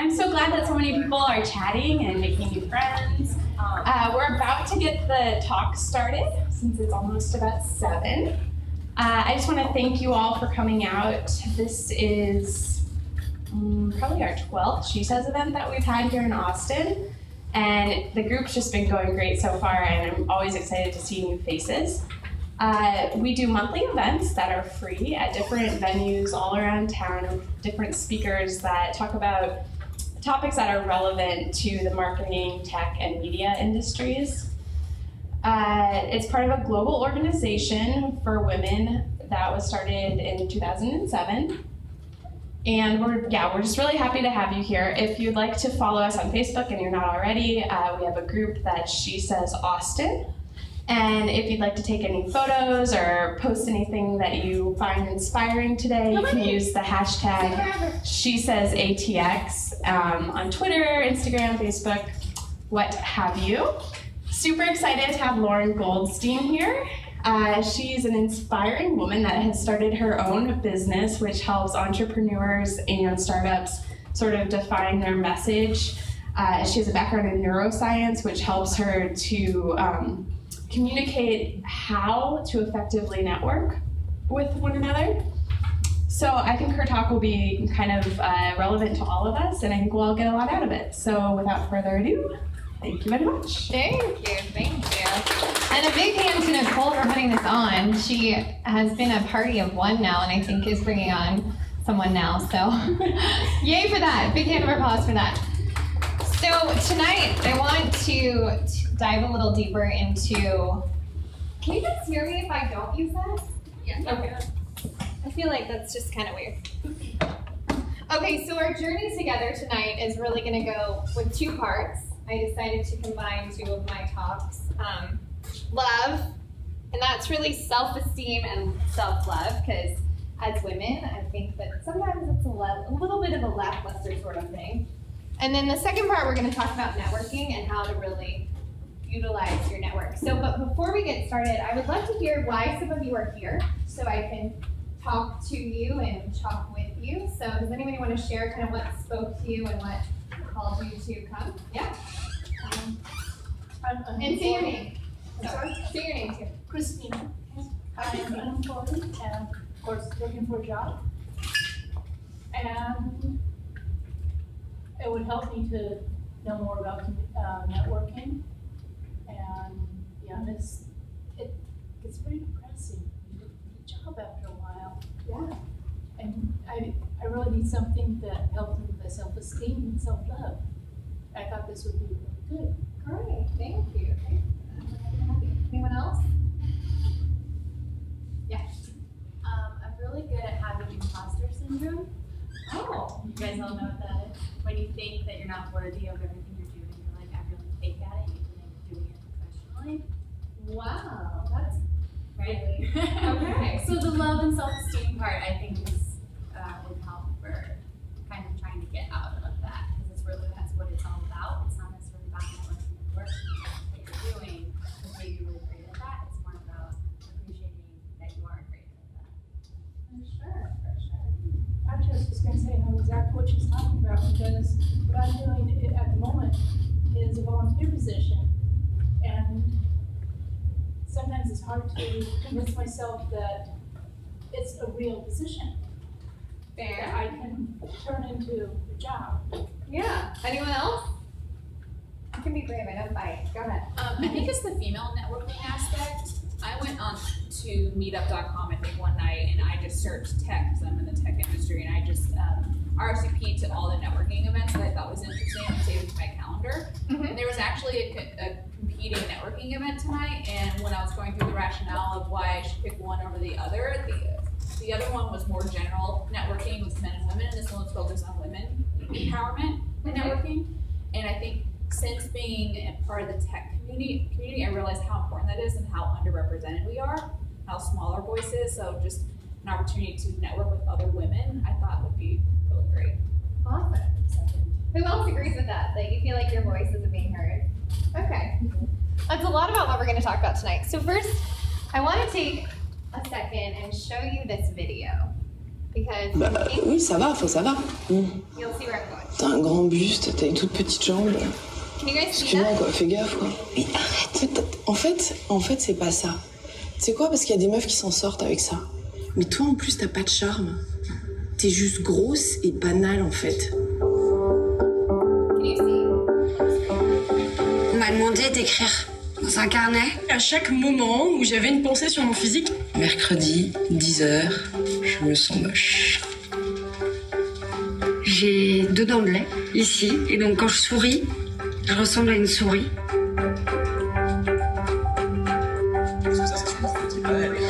I'm so glad that so many people are chatting and making new friends. We're about to get the talk started since it's almost about 7. I just want to thank you all for coming out. This is probably our 12th SheSays event that we've had here in Austin. And the group's just been going great so far, and I'm always excited to see new faces. We do monthly events that are free at different venues all around town with different speakers that talk about topics that are relevant to the marketing, tech, and media industries. It's part of a global organization for women that was started in 2007. And we're just really happy to have you here. If you'd like to follow us on Facebook and you're not already, we have a group that's SheSays Austin. And if you'd like to take any photos or post anything that you find inspiring today, you can use the hashtag SheSaysATX on Twitter, Instagram, Facebook, what have you. Super excited to have Lauren Goldstein here. She's an inspiring woman that has started her own business, which helps entrepreneurs and startups sort of define their message. She has a background in neuroscience, which helps her to communicate how to effectively network with one another. So I think her talk will be kind of relevant to all of us, and I think we'll all get a lot out of it. So without further ado, thank you very much. Thank you. And a big hand to Nicole for putting this on. She has been a party of one now, and I think is bringing on someone now. So yay for that. Big hand of applause for that. So tonight I want to dive a little deeper into, can you guys hear me if I don't use that? Yeah. Okay. I feel like that's just kind of weird. Okay, so our journey together tonight is really going to go with 2 parts. I decided to combine 2 of my talks. Love, and that's really self-esteem and self-love, because as women, I think that sometimes it's a little bit of a lackluster sort of thing. And then the second part, we're going to talk about networking and how to really utilize your network. So, but before we get started, I would love to hear why some of you are here, so I can talk to you and talk with you. So does anybody want to share kind of what spoke to you and what called you to come? Yeah. And say your name. Sorry? Say your name too. Christina. I'm unemployed and of course looking for a job. And it would help me to know more about networking. And to be honest, it gets pretty depressing. You get a job after a while. Yeah. And I really need something that helps me with my self-esteem and self-love. I thought this would be really good. Great, thank you. Anyone else? Yeah. I'm really good at having imposter syndrome. Oh. You guys all know what that is? When you think that you're not worthy of everything you're doing, you're like, I'm really fake at it, even though you're doing it professionally. Wow, that's Right? okay. So the love and self-esteem part, I think, is would help for kind of trying to get out of that, because it's really, that's what it's all about. It's not necessarily about networking and work that you're doing, because maybe you're really great at that. It's more about appreciating that you are great at that. For sure, for sure. Actually, I was just going to say, I know exactly what she's talking about, because what I'm doing at the moment is a volunteer position. And sometimes it's hard to convince myself that it's a real position that Fair. I can turn into a job. Yeah. Anyone else? You can be brave, I don't bite. Go ahead. I think it's the female networking aspect. I went on to meetup.com, I think, one night, and I just searched tech, because I'm in the tech industry, and I just RSVP'd to all the networking events that I thought was interesting and saved it to my calendar. And there was actually a competing networking event tonight, and when I was going through the rationale of why I should pick one over the other, the other one was more general networking with men and women, and this one was focused on women empowerment and networking. And I think since being a part of the tech community, I realized how important that is and how underrepresented we are, how small our voice is. So just an opportunity to network with other women, I thought would be really great. Awesome. Who else agrees with that? That you feel like your voice isn't being heard? Okay. That's a lot about what we're going to talk about tonight. So first, I want to take a second and show you this video. because Oui, ça va, ça va. you'll see where I'm going. T'as un grand buste, t'as une toute petite jambe. Can you guys see Excuse-moi, that? quoi, fais gaffe, quoi. Mais arrête. En fait, c'est pas ça. Tu sais quoi, parce qu'il y a des meufs qui s'en sortent avec ça. Mais toi, en plus, t'as pas de charme. T'es juste grosse et banale, en fait. Can you see? On m'a demandé d'écrire dans un carnet. À chaque moment où j'avais une pensée sur mon physique. Mercredi, 10h, je me sens moche. J'ai 2 dents de lait, ici. Et donc quand je souris, je ressemble à une souris.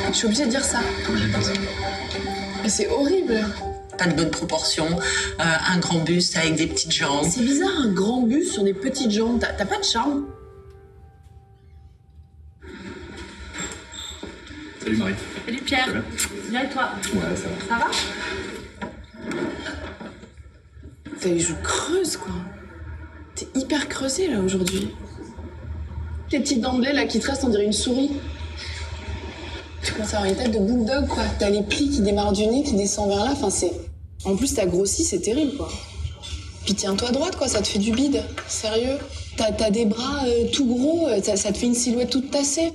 Je suis obligée de dire ça. Mais c'est horrible. Pas de bonne proportion, un grand buste avec des petites jambes. C'est bizarre, un grand buste sur des petites jambes. T'as pas de charme. Salut Marie. Salut Pierre. Bien et toi? Ouais, ça va. Ça va? T'as les joues creuses, quoi. T'es hyper creusée, là, aujourd'hui. Tes petites dents de lait, là, qui te restent, on dirait une souris. Tu commences à avoir une tête de bulldog, quoi. T'as les plis qui démarrent du nez, qui descendent vers là. Enfin, c'est... En plus, t'as grossi, c'est terrible, quoi. Puis tiens-toi droite, quoi, ça te fait du bide. Sérieux. T'as des bras tout gros, ça te fait une silhouette toute tassée.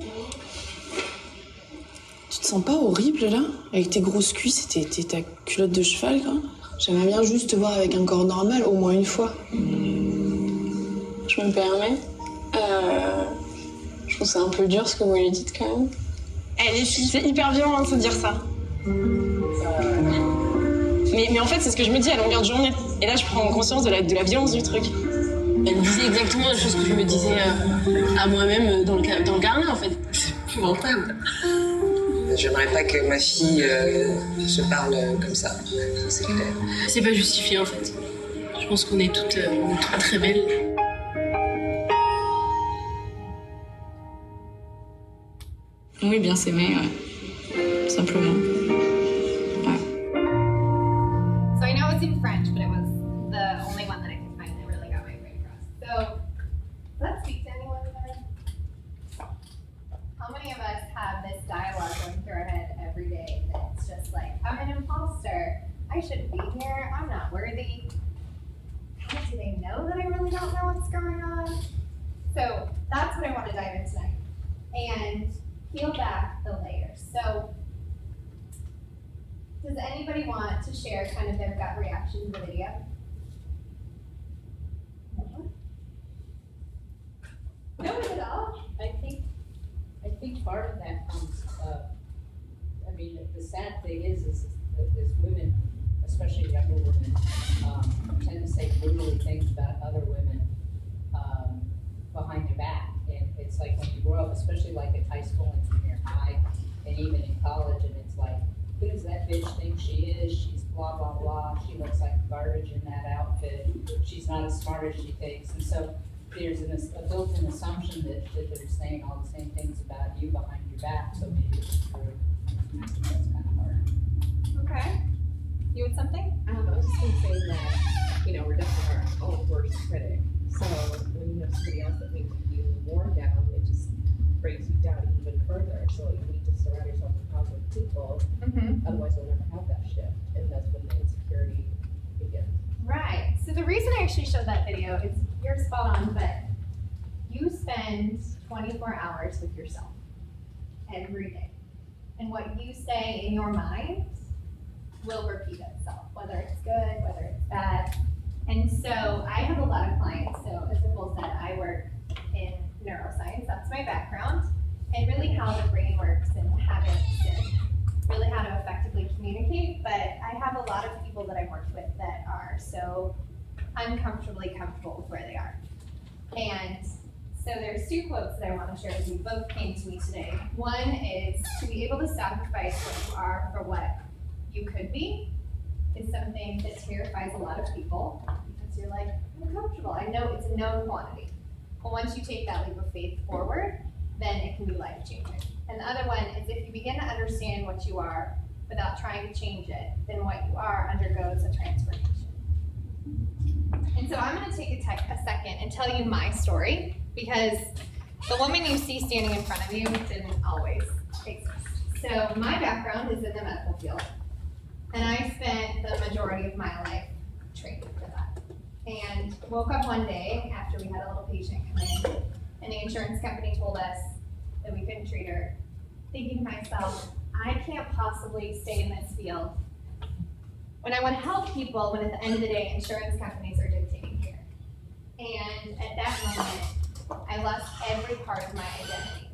Tu te sens pas horrible, là? Avec tes grosses cuisses et ta culotte de cheval, quoi. J'aimerais bien juste te voir avec un corps normal, au moins une fois. Je me permets. Je trouve ça un peu dur, ce que vous lui dites, quand même. Eh les filles, c'est hyper violent de se dire ça. Mais en fait, c'est ce que je me dis à longueur de journée. Et là, je prends conscience de la violence du truc. Elle me disait exactement la chose que je me disais à moi-même dans le carnet, en fait. C'est épouvantable. J'aimerais pas que ma fille se parle comme ça, c'est clair. C'est pas justifié, en fait. Je pense qu'on est toutes très belles. Oui, bien s'aimer, ouais. Simplement. Ouais. So I know it's in French, but it was the only one that I could find that really got my point across. So let's speak to anyone there. How many of us have this dialogue going through our head every day that's just like, I'm an imposter, I shouldn't be here, I'm not worthy. How do they know that I really don't know what's going on? So that's what I want to dive in tonight. And peel back the layers. So, does anybody want to share kind of their gut reaction to the video? No one at all? I think part of that comes, I mean, the sad thing is women, especially younger women, tend to say brutally things about other women behind their back. And it's like when you grow up, especially like in high school and junior high, and even in college, and it's like, who does that bitch think she is? She's blah, blah, blah. She looks like garbage in that outfit. She's not as smart as she thinks. And so there's a built-in assumption that they're saying all the same things about you behind your back, so maybe it's true. That's kind of hard. Okay. You had something? I was just going to say that, you know, we're definitely our own worst critic. So when you have somebody else that makes you more down, it just brings you down even further. So you need to surround yourself with positive people. Otherwise, you'll never have that shift. And that's when the insecurity begins. Right. So the reason I actually showed that video is you're spot on, but you spend 24 hours with yourself every day. And what you say in your mind will repeat itself, whether it's good, whether it's bad. And so I have a lot of clients, so as Nicole said, I work in neuroscience, that's my background, and really how the brain works and habits and really how to effectively communicate. But I have a lot of people that I've worked with that are so uncomfortably comfortable with where they are. And so there's 2 quotes that I want to share with you. Both came to me today. One is, to be able to sacrifice what you are for what you could be is something that terrifies a lot of people because you're like, I'm comfortable. I know it's a known quantity. But once you take that leap of faith forward, then it can be life-changing. And the other one is, if you begin to understand what you are without trying to change it, then what you are undergoes a transformation. And so I'm going to take a second and tell you my story, because the woman you see standing in front of you didn't always exist. So my background is in the medical field. And I spent the majority of my life training for that. And woke up one day after we had a little patient come in, and the insurance company told us that we couldn't treat her, thinking to myself, I can't possibly stay in this field when I want to help people when at the end of the day, insurance companies are dictating care. And at that moment, I lost every part of my identity.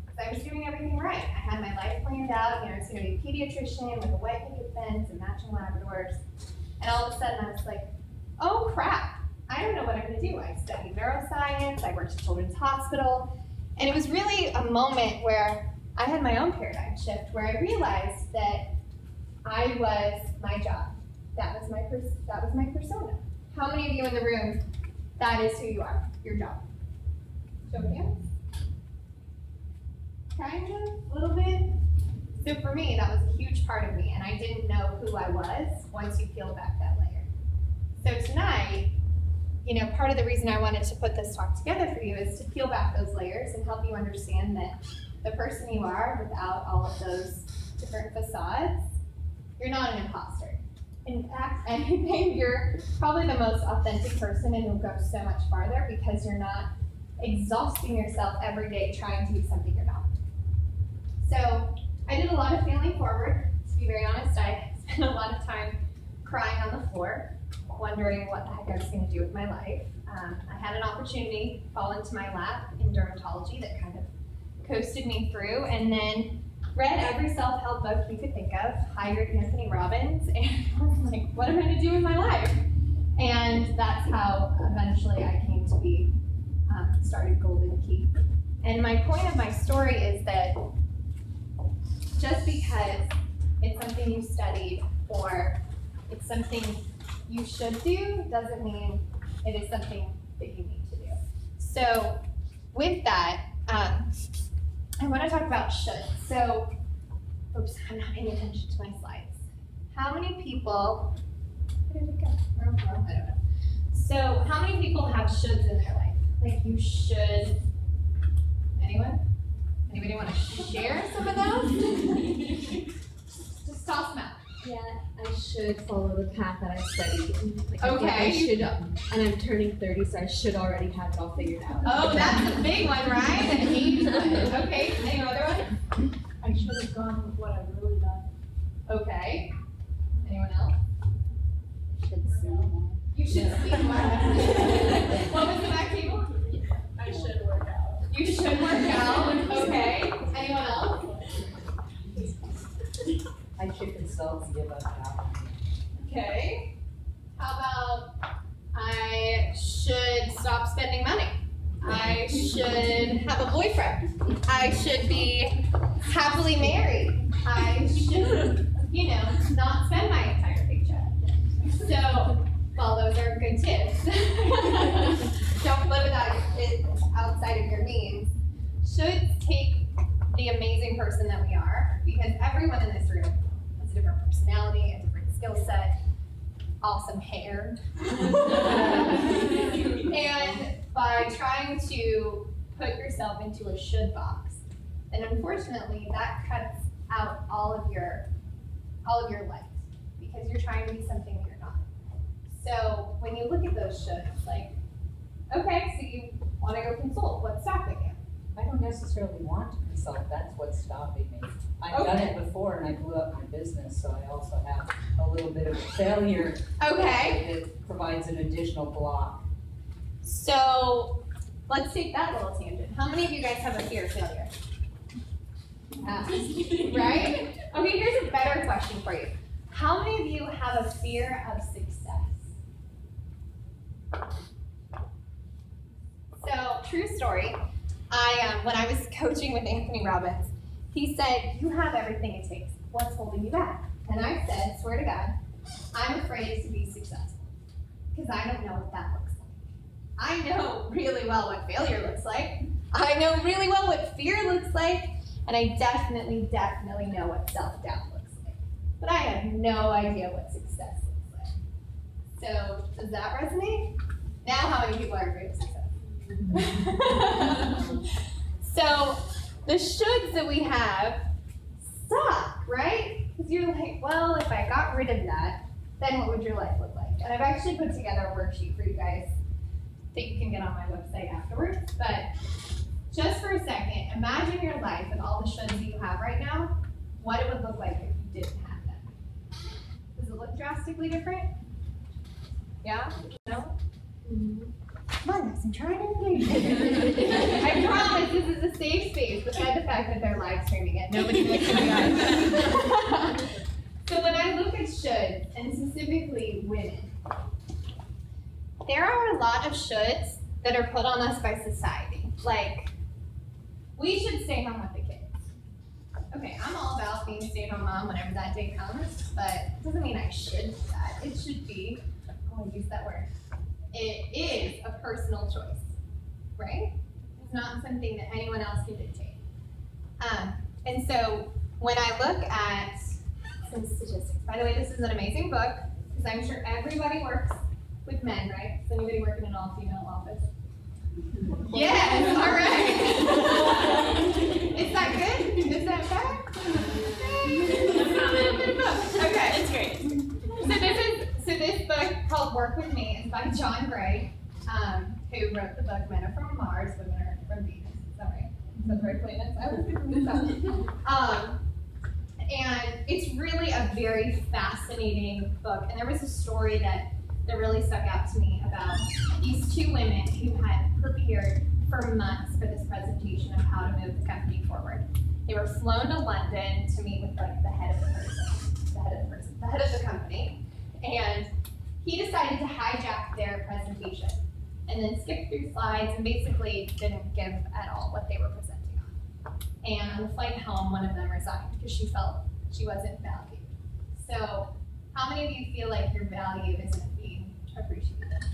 Because I was doing everything right. I had my life planned out. I was going to be a pediatrician with a white picket fence and matching Labradors. And all of a sudden, I was like, oh crap, I don't know what I'm going to do. I studied neuroscience. I worked at Children's Hospital. And it was really a moment where I had my own paradigm shift, where I realized that I was my job. That was my persona. How many of you in the room, that is who you are, your job? Show of hands? Kind of, a little bit. So for me, that was a huge part of me, and I didn't know who I was once you peel back that layer. So tonight, part of the reason I wanted to put this talk together for you is to peel back those layers and help you understand that the person you are without all of those different facades, you're not an imposter. In fact, anything, you're probably the most authentic person, and you'll go so much farther because you're not exhausting yourself every day trying to be something you're not. So I did a lot of failing forward. To be very honest, I spent a lot of time crying on the floor, wondering what the heck I was going to do with my life. I had an opportunity fall into my lap in dermatology that kind of coasted me through, and then read every self-help book you could think of, hired Anthony Robbins, and was like, what am I going to do with my life? And that's how eventually I came to be, started Golden Key. And my point of my story is that just because it's something you studied or it's something you should do doesn't mean it is something that you need to do. So with that, I want to talk about should. So, oops, I'm not paying attention to my slides. How many people, where did it go? I don't know. So, how many people have shoulds in their life? Like you should, anyone? Anybody want to share some of those? Just toss them out. Yeah, I should follow the path that I studied. Like, Okay. I should, and I'm turning 30, so I should already have it all figured out. Oh, that's a big one, right? An age one. Okay, any other one? I should have gone with what I've really done. Okay. Anyone else? Should see more. You should sleep more. What was the back table? I should work out. You should work out. Okay. Anyone else? I should consult and give up now. Okay. How about I should stop spending money? I should have a boyfriend. I should be happily married. I should, not spend my entire paycheck. So, well, those are good tips. Don't live outside of your means. Should take the amazing person that we are, because everyone in this room has a different personality, a different skill set, awesome hair. And by trying to put yourself into a should box, then unfortunately that cuts out all of your life, because you're trying to be something you're not. So when you look at those shoulds, like, okay, so you want to go consult, what's stopping you? I don't necessarily want to consult, that's what's stopping me. I've done it before and I blew up my business, so I also have a little bit of a failure. Okay. That provides an additional block. So let's take that little tangent. How many of you guys have a fear of failure? Right? Okay, here's a better question for you. How many of you have a fear of success? So, true story. When I was coaching with Anthony Robbins, he said, you have everything it takes. What's holding you back? And I said, swear to God, I'm afraid to be successful because I don't know what that looks like. I know really well what failure looks like. I know really well what fear looks like. And I definitely know what self-doubt looks like. But I have no idea what success looks like. So, does that resonate? Now, how many people are afraid of success? So, the shoulds that we have suck, right? Because you're like, well, if I got rid of that, then what would your life look like? And I've actually put together a worksheet for you guys that you can get on my website afterwards. But just for a second, imagine your life with all the shoulds that you have right now, what it would look like if you didn't have them. Does it look drastically different? Yeah? No? Come on, guys, I'm trying to engage you. I promise this is a safe space, besides the fact that they're live streaming it. Nobody looks at the eyes. So when I look at shoulds, and specifically women, there are a lot of shoulds that are put on us by society. Like, we should stay home with the kids. Okay, I'm all about being a stay-at-home mom whenever that day comes, but it doesn't mean I should do that. It should be, oh, I use that word. It is a personal choice, right? It's not something that anyone else can dictate. And so when I look at some statistics, by the way, this is an amazing book, because I'm sure everybody works with men, right? Is anybody working in an all-female office? Yes, all right. Is that good? Is that bad? Okay, it's great. So this book called Work With Me is by John Gray, who wrote the book Men Are From Mars, Women Are From Venus. Is that right? Is that the right planets? I was thinking that. And it's really a very fascinating book. And there was a story that really stuck out to me about these two women who had prepared for months for this presentation of how to move the company forward. They were flown to London to meet with like the head of the company, and he decided to hijack their presentation and then skip through slides and basically didn't give at all what they were presenting on. And on the flight home, one of them resigned because she felt she wasn't valued. So how many of you feel like your value isn't being appreciated?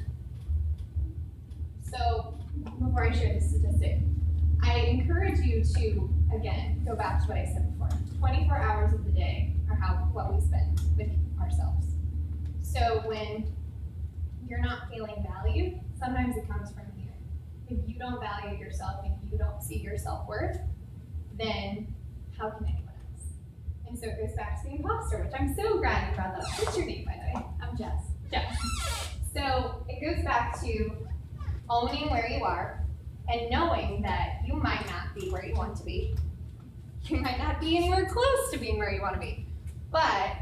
So before I share this statistic, I encourage you to, again, go back to what I said before. 24 hours of the day are what we spend with ourselves. So when you're not feeling valued, sometimes it comes from here. If you don't value yourself and you don't see your self-worth, then how can anyone else? And so it goes back to the imposter, which I'm so glad you brought that up. What's your name, by the way? I'm Jess. Jess. So it goes back to owning where you are and knowing that you might not be where you want to be. You might not be anywhere close to being where you want to be, but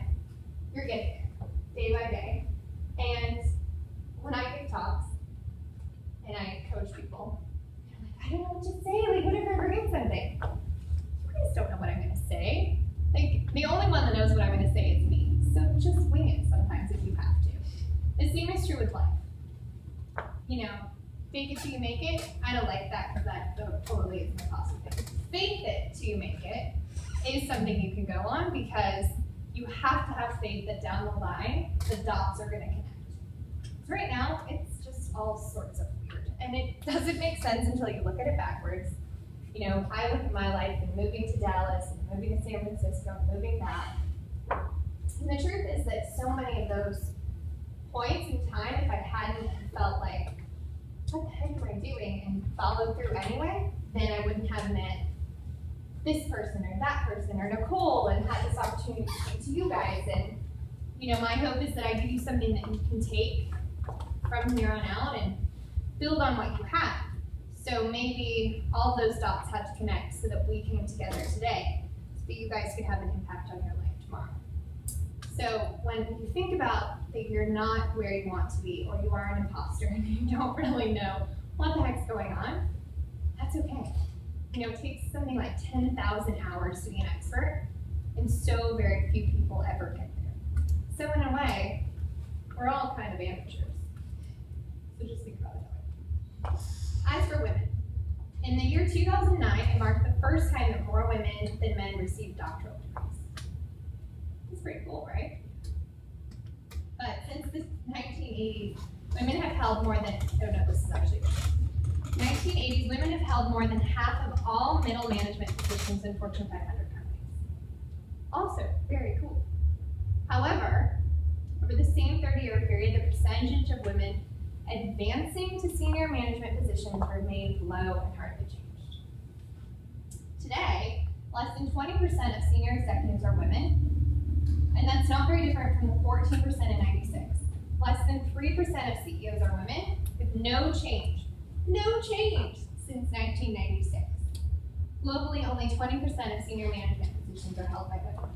you're getting there, day by day. And when I give talks and I coach people, they're like, I don't know what to say. Like, what if I forget something? You guys don't know what I'm going to say. Like, the only one that knows what I'm going to say is me. So just wing it sometimes if you have to. The same is true with life. You know, fake it till you make it. I don't like that because that totally is an impossible thing. Faith it till you make it is something you can go on because you have to have faith that down the line, the dots are going to connect. So right now, it's just all sorts of weird. And it doesn't make sense until you look at it backwards. You know, I look at my life and moving to Dallas and moving to San Francisco and moving back. And the truth is that so many of those points in time, if I hadn't felt like, what the heck am I doing, and followed through anyway, then I wouldn't have met this person or that person or Nicole and had this opportunity to speak to you guys. And, you know, my hope is that I give you something that you can take from here on out and build on what you have. So maybe all those dots had to connect so that we came together today, so that you guys could have an impact on your life tomorrow. So when you think about that you're not where you want to be, or you are an imposter and you don't really know what the heck's going on, that's okay. You know, it takes something like 10,000 hours to be an expert, and so very few people ever get there. So in a way, we're all kind of amateurs. So just think about it that way. As for women, in the year 2009, it marked the first time that more women than men received doctoral degrees. That's pretty cool, right? But since the 1980s, women have held more than, oh no, this is actually good. 1980s, women have held more than half of all middle management positions in Fortune 500 companies. Also, very cool. However, over the same 30-year period, the percentage of women advancing to senior management positions remained low and hardly changed. Today, less than 20% of senior executives are women, And that's not very different from the 14% in 96. Less than 3% of CEOs are women, with no change since 1996. Globally, only 20% of senior management positions are held by women.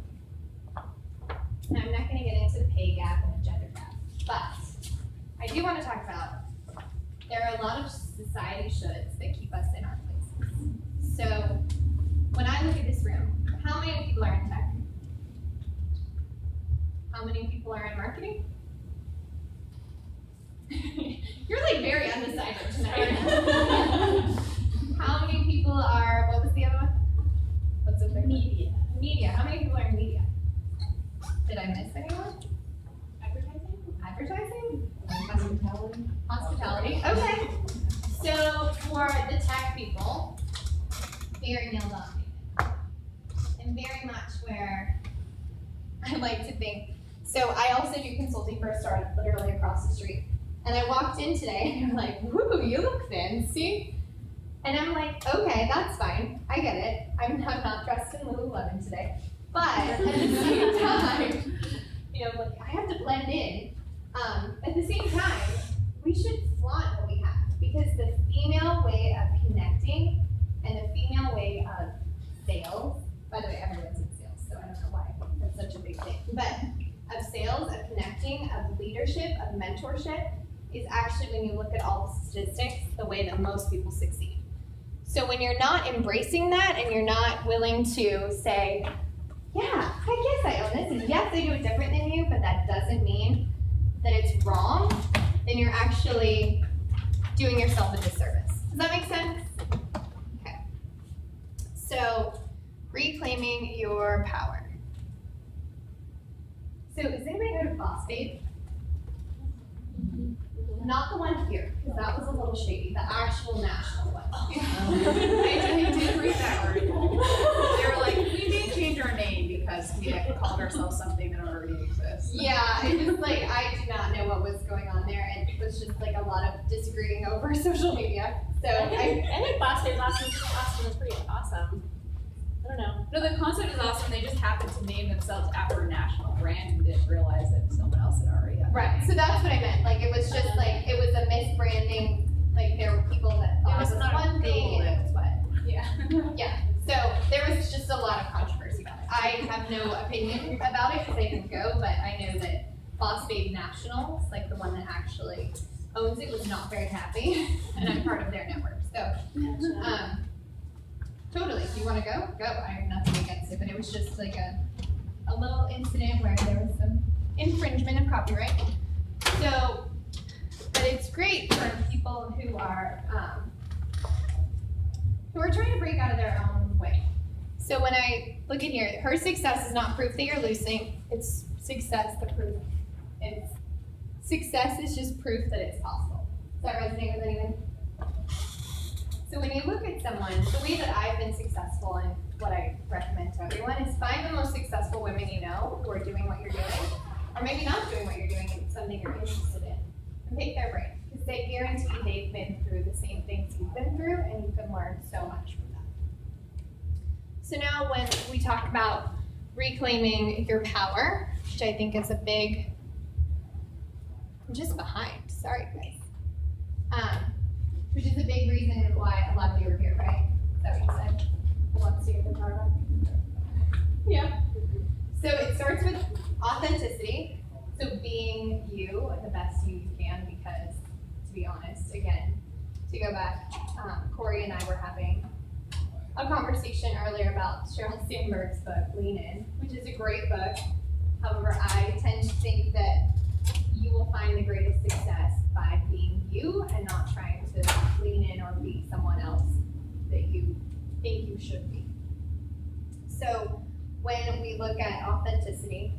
And I'm not going to get into the pay gap and the gender gap, but I do want to talk about there are a lot of society shoulds that keep us in our places. So when I look at this room, how many people are in tech? How many people are in marketing? You're like very undecided tonight. How many people are, what was the other one? What's the third? Media. Media. How many people are in media? Did I miss anyone? Advertising? Hospitality. Hospitality. Okay. So for the tech people, very male dominated. And very much where I like to think. So I also do consulting for a startup literally across the street. And I walked in today and they're like, woo, you look fancy. And I'm like, okay, that's fine. I get it. I'm not dressed in Lululemon today. But at the same time, you know, like I have to blend in. At the same time, we should flaunt what we have because the female way of connecting and the female way of sales, by the way, everyone's in sales, so I don't know why that's such a big thing, but of sales, of connecting, of leadership, of mentorship is actually, when you look at all the statistics, the way that most people succeed. So when you're not embracing that and you're not willing to say, yeah, I guess I own this, and yes, I do it different than you, but that doesn't mean that it's wrong, then you're actually doing yourself a disservice. Does that make sense? Okay. So, reclaiming your power. So, does anybody heard of Boss Babe? Not the one here, because that was a little shady. The actual national one. I did read that article. They were like, we may change our name because we called ourselves something that already exists. Yeah, it was like, I do not know what was going on there, and it was just like a lot of disagreeing over social media. So I think Boss Babe Austin is pretty awesome. I don't know. No, the concept is awesome. They just happened to name themselves after a national brand and didn't realize that someone else had already done. Right, so that's what I meant. Like, it was just like, it was a misbranding. Like, there were people that thought it was one thing and it was what? Yeah. Yeah, so there was just a lot of controversy about it. I have no opinion about it because I didn't go, but I know that Boss Babe National, like the one that actually owns it, was not very happy, and I'm part of their network. So, totally, if you want to go, go. I have nothing against it, but it was just like a little incident where there was some infringement of copyright. So, but it's great for people who are trying to break out of their own way. So when I look in here, her success is not proof that you're losing. It's success the proof. It's success is just proof that it's possible. Does that resonate with anyone? So when you look at someone, the way that I've been successful and what I recommend to everyone is find the most successful women you know who are doing what you're doing, or maybe not doing what you're doing and something you're interested in, and pick their brain. Because they guarantee they've been through the same things you've been through, and you can learn so much from them. So now when we talk about reclaiming your power, which I think is a big, I'm just behind, sorry guys. Which is a big reason why a lot of you are here, right? Is that what you said? I want to see your guitar on. Yeah. So it starts with authenticity. So being you, the best you can, because to be honest, again, to go back, Corey and I were having a conversation earlier about Sheryl Sandberg's book, Lean In, which is a great book. However, I tend to think that you will find the greatest success by being you and not trying to lean in or be someone else that you think you should be. So when we look at authenticity,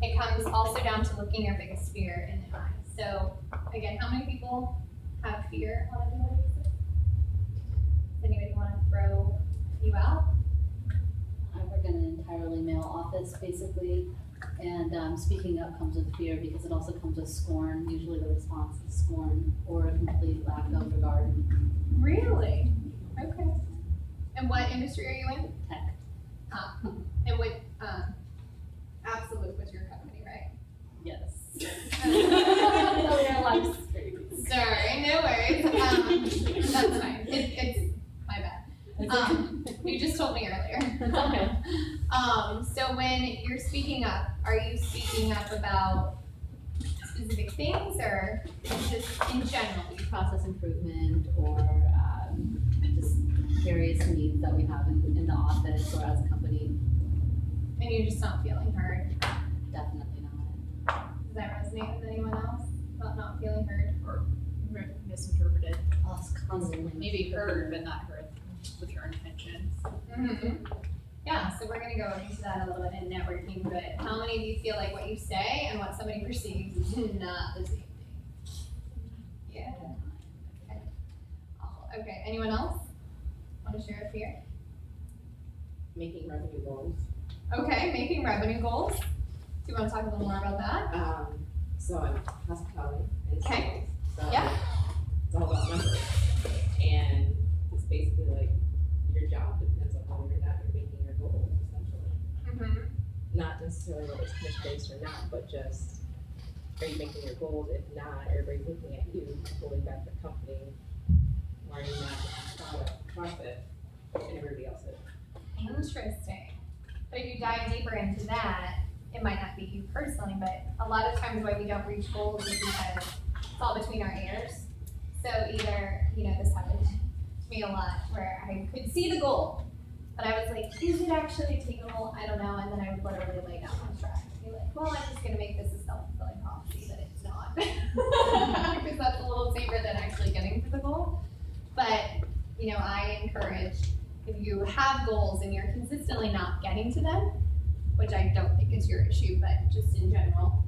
it comes also down to looking your biggest fear in the eye. So again, how many people have fear on a daily basis? Does anybody want to throw you out? I work in an entirely male office, basically, and speaking up comes with fear because it also comes with scorn. Usually the response is scorn or a complete lack of regard. Really? Okay. And what industry are you in? Tech. And what, absolute with your company, right? Yes. Sorry, no worries. That's fine. It's my bad. You just told me earlier. Okay. So when you're speaking up, are you speaking up about specific things or just in general? Process improvement or just various needs that we have in the office or as a company. And you're just not feeling heard? Definitely not. Does that resonate with anyone else about not feeling heard? Or misinterpreted. Oh, it's constantly Maybe heard, but not heard with your intentions. Mm-hmm. Yeah, so we're going to go into that a little bit in networking, but how many of you feel like what you say and what somebody perceives is not the same thing? Yeah. Okay. Awful. Okay, anyone else want to share a fear? Making revenue goals. Okay, making revenue goals. Do you want to talk a little more about that? So I'm hospitality and Okay. sales. So Yeah. it's all about numbers. And it's basically like your job depends on whether or not you're making your goals, essentially. Mm-hmm. Not necessarily whether it's commission based or not, but just are you making your goals? If not, everybody's looking at you, holding back the company. Why are you not making profit and everybody else is? Interesting. But if you dive deeper into that, it might not be you personally, but a lot of times why we don't reach goals is because it's all between our ears. So either, this happened to me a lot where I could see the goal, but I was like, is it actually attainable? I don't know. And then I would literally lay down on track and be like, well, I'm just going to make this a self-fulfilling prophecy that it's not. Because that's a little safer than actually getting to the goal. But, I encourage, if you have goals and you're consistently not getting to them, which I don't think is your issue, but just in general,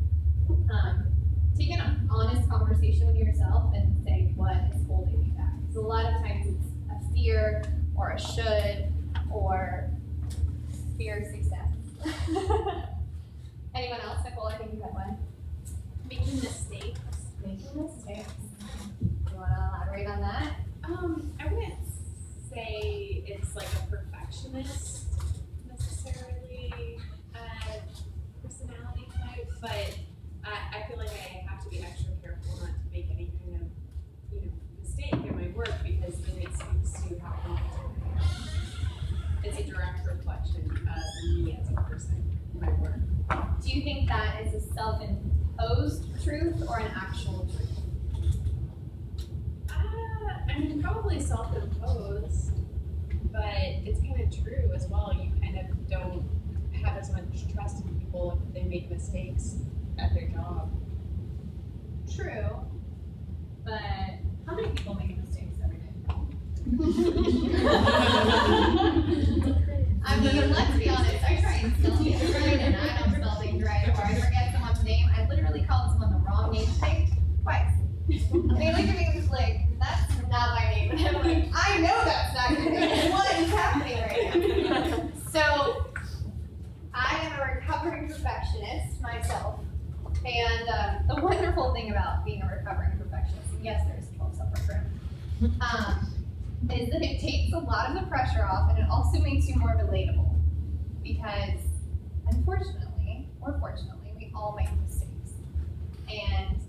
take an honest conversation with yourself and say what is holding you back. Because a lot of times it's a fear or a should or fear of success. Anyone else? Nicole, I think you had one. Making mistakes. Making mistakes. You want to elaborate on that? I wouldn't say it's like a perfectionist necessarily personality type, but I feel like I have to be extra careful not to make any kind of mistake in my work because then it speaks to how competent I am. It's a direct reflection of me as a person in my work. Do you think that is a self-imposed truth or an actual truth? Probably self-imposed, but it's kind of true as well. You kind of don't have as much trust in people if they make mistakes at their job. True, but how many people make mistakes every day? I mean, let's be honest, I try and spell things right and I don't spell things right, or I forget someone's name. I literally called someone the wrong name today twice. They look at me and was like, that's not my name. And I'm like, I know that's not your name. What is happening right now? So, I am a recovering perfectionist myself. And the wonderful thing about being a recovering perfectionist, and yes, there's a 12-step program, is that it takes a lot of the pressure off and it also makes you more relatable. Because, unfortunately, or fortunately, we all make mistakes. And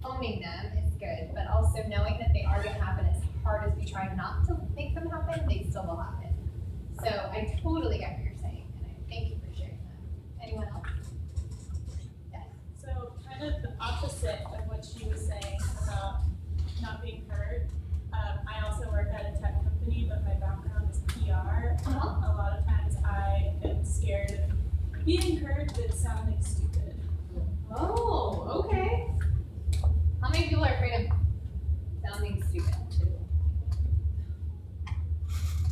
owning them is good, but also knowing that they are going to happen as hard as we try not to make them happen, they still will happen. So I totally get what you're saying, and I thank you for sharing that. Anyone else? Yes. So kind of the opposite of what she was saying about not being heard. I also work at a tech company, but my background is PR. A lot of times I am scared of being heard but sounding stupid. Oh, okay. How many people are afraid of sounding stupid?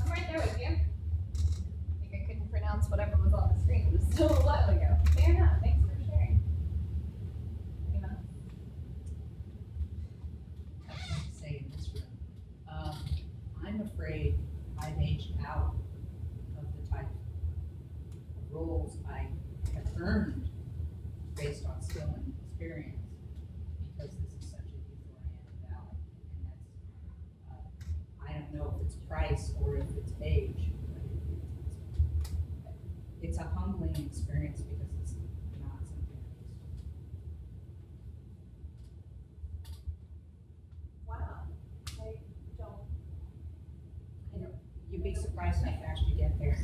I'm right there with you. I think I couldn't pronounce whatever was on the screen. It was still a while ago. Fair enough. Thanks for sharing. Anyone else? Say in this room, I'm afraid I've aged out of the type of roles I have earned based on skill and experience, because this is such a youth-oriented valley, and that's I don't know if it's price or if it's age, but it's a humbling experience because it's not something Wow. I don't. You'd be surprised how fast you get there.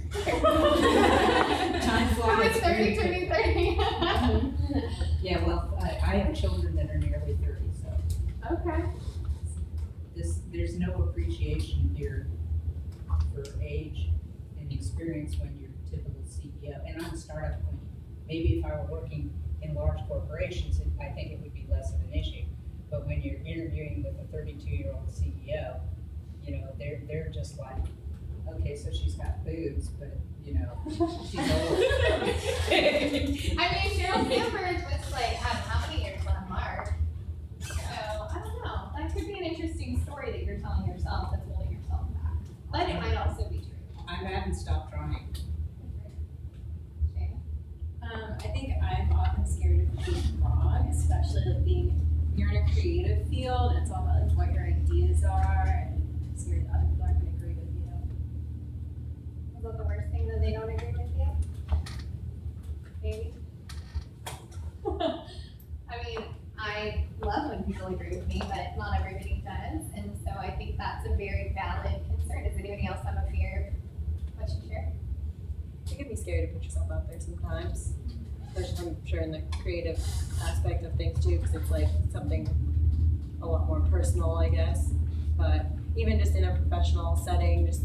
Time How much 30 turning 30? Yeah, well, I have children that are nearly 30, so. Okay. There's no appreciation here for age and experience when you're a typical CEO. And I'm a startup queen. Maybe if I were working in large corporations, I think it would be less of an issue. But when you're interviewing with a 32-year-old CEO, you know, they're just like, okay, so she's got boobs, but you know, she's old. I mean, Sheryl Sandberg was like, how many years on March? So, I don't know. That could be an interesting story that you're telling yourself that's holding yourself back. But it might also be true. I haven't stopped trying. I think I'm often scared of being wrong, especially like you're in a creative field, and it's all about like what your ideas are, and I'm scared that other people aren't going to agree with you. Is that the worst thing that they don't agree with you? Maybe. I mean, I love when people agree with me, but not everybody does, and so I think that's a very valid concern. Does anybody else have a fear? What you share? It can be scary to put yourself out there sometimes, especially I'm sure in the creative aspect of things too, because it's like something a lot more personal, I guess. But even just in a professional setting, just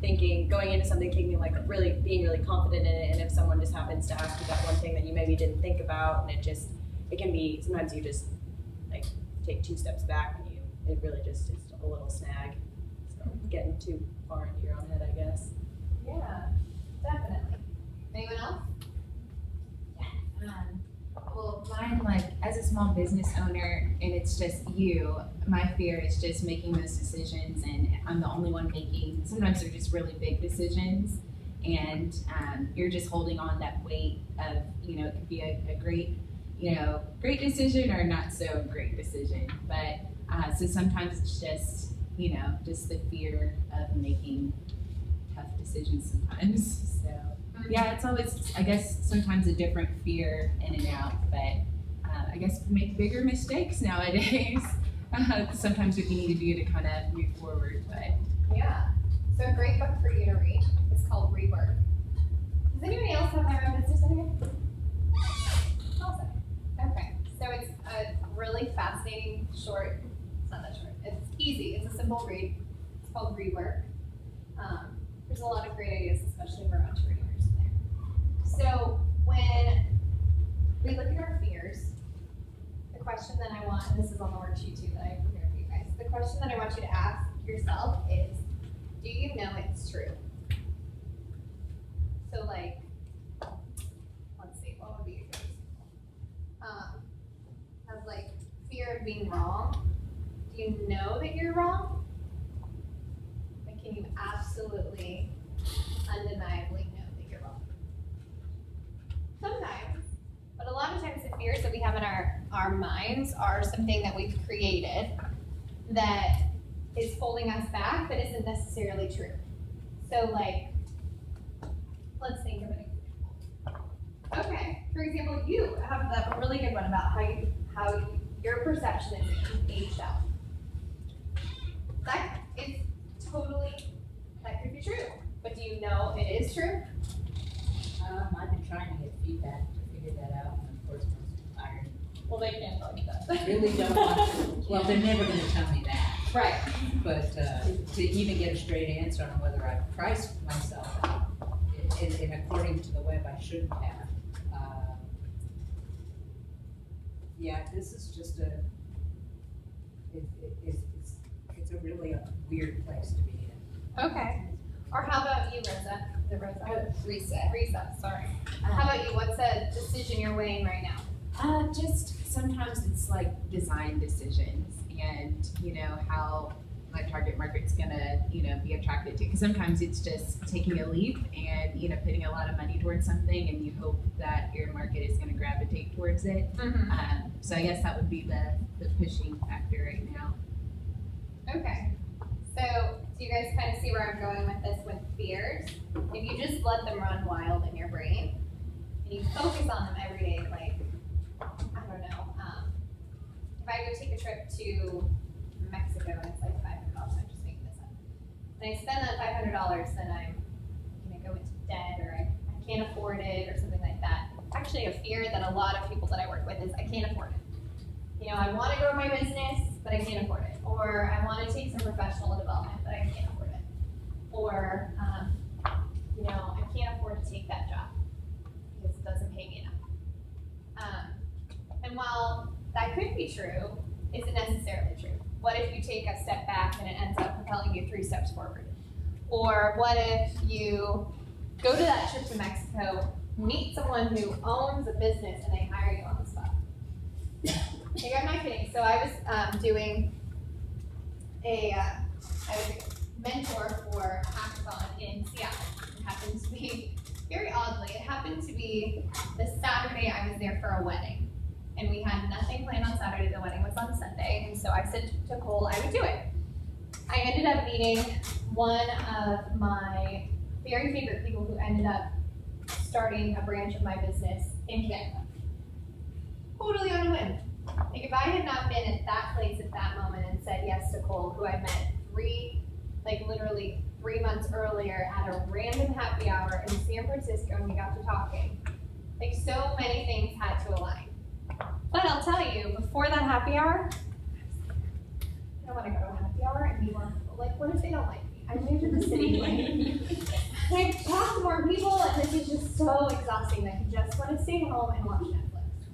thinking, going into something, being really confident in it, and if someone just happens to ask you that one thing that you maybe didn't think about, and it can be, sometimes you just like take 2 steps back and it really just is a little snag. So getting too far into your own head, I guess. Yeah, definitely. Anyone else? Well, mine, like, as a small business owner, and it's just you, my fear is just making those decisions, and I'm the only one making, sometimes they're just really big decisions, and you're just holding on that weight of, you know, it could be a great, you know, great decision or not so great decision, but so sometimes it's just, you know, just the fear of making tough decisions sometimes, so. Yeah, it's always, I guess, sometimes a different fear in and out, but I guess we make bigger mistakes nowadays. Sometimes what you need to do to kind of move forward, but. Yeah, so a great book for you to read is called Rework. Does anybody else have their own business in here? Awesome. Okay, so it's a really fascinating short, it's not that short, it's easy, it's a simple read. It's called Rework. There's a lot of great ideas, especially for entrepreneurs. So when we look at our fears, the question that I want, and this is on the worksheet too that I prepared for you guys, the question that I want you to ask yourself is, do you know it's true? So like, let's see, what would be a good example? Of like fear of being wrong. Do you know that you're wrong? Like, can you absolutely, undeniably know that you're wrong? Sometimes, but a lot of times the fears that we have in our minds are something that we've created that is holding us back but isn't necessarily true. So like, let's think of an example. Okay, for example, you have a really good one about how your perception is that you've aged out. That is totally, that could be true, but do you know it is true? I've been trying to get feedback to figure that out, and of course, I'm tired. Well, they can't tell you that. I really don't want to. Well, they're never going to tell me that. Right. But to even get a straight answer on whether I priced myself out, and according to the web, I shouldn't have. Yeah, this is just it's a really weird place to be in. Okay. Or how about you, Rosa? Risa, sorry. How about you? What's a decision you're weighing right now? Just sometimes it's like design decisions, and you know how my target market's gonna, you know, be attracted to. Because sometimes it's just taking a leap and, you know, putting a lot of money towards something, and you hope that your market is gonna gravitate towards it. Mm-hmm. So I guess that would be the pushing factor right now. Okay. So you guys kind of see where I'm going with this with fears? If you just let them run wild in your brain, and you focus on them every day, like, I don't know, if I go take a trip to Mexico and it's like $500, I'm just making this up, and I spend that $500, then I'm going to go into debt, or I can't afford it, or something like that. Actually, a fear that a lot of people that I work with is I can't afford it. You know, I want to grow my business, but I can't afford it. Or I want to take some professional development, but I can't afford it. Or, you know, I can't afford to take that job because it doesn't pay me enough. And while that could be true, isn't necessarily true. What if you take a step back and it ends up propelling you 3 steps forward? Or what if you go to that trip to Mexico, meet someone who owns a business, and they hire you on the spot? Like, I'm not kidding. So I was doing I was a mentor for a hackathon in Seattle. It happened to be, very oddly, it happened to be the Saturday I was there for a wedding. And we had nothing planned on Saturday. The wedding was on Sunday. And so I said to Cole I would do it. I ended up meeting one of my very favorite people who ended up starting a branch of my business in Canada. Totally on a whim. Like, if I had not been at that place at that moment and said yes to Cole, who I met literally 3 months earlier at a random happy hour in San Francisco, and we got to talking, like, so many things had to align. But I'll tell you, before that happy hour, I don't want to go to a happy hour and meet more people. Like, what if they don't like me? I moved to the city, and I talk to more people, and this is just so exhausting that you just want to stay home and watch Netflix.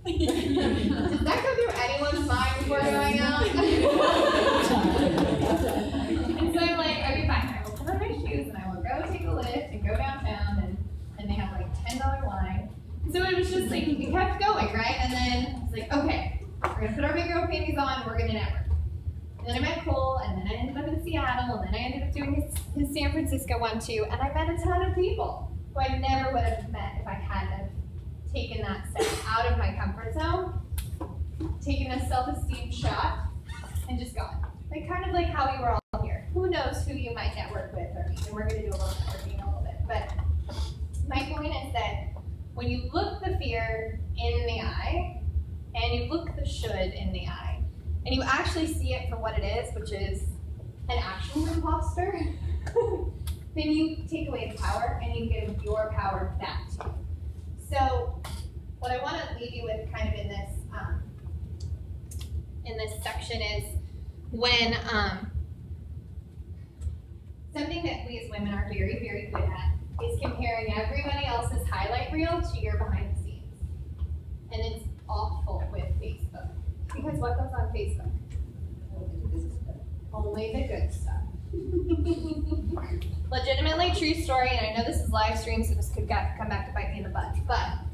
Did that go through anyone's mind before going out? And so I'm like, okay, fine, I will put on my shoes and I will go take a lift and go downtown, and they have like $10 wine. And so it was just like, we kept going, right? And then it's like, okay, we're gonna put our big girl panties on, we're gonna network. And then I met Cole, and then I ended up in Seattle, and then I ended up doing his San Francisco one too, and I met a ton of people who I never would have met if I hadn't have taken that step out of my comfort zone, taken a self-esteem shot, and just gone. Like, kind of like how we were all here. Who knows who you might network with or meet, and we're gonna do a little networking in a little bit. But my point is that when you look the fear in the eye, and you look the should in the eye, and you actually see it for what it is, which is an actual imposter, then you take away the power and you give your power back to you. So what I want to leave you with kind of in this section is when something that we as women are very, very good at is comparing everybody else's highlight reel to your behind the scenes. And it's awful with Facebook. Because what goes on Facebook? Only the good stuff. Legitimately true story, and I know this is live stream, so this could come back to bite me in the butt, but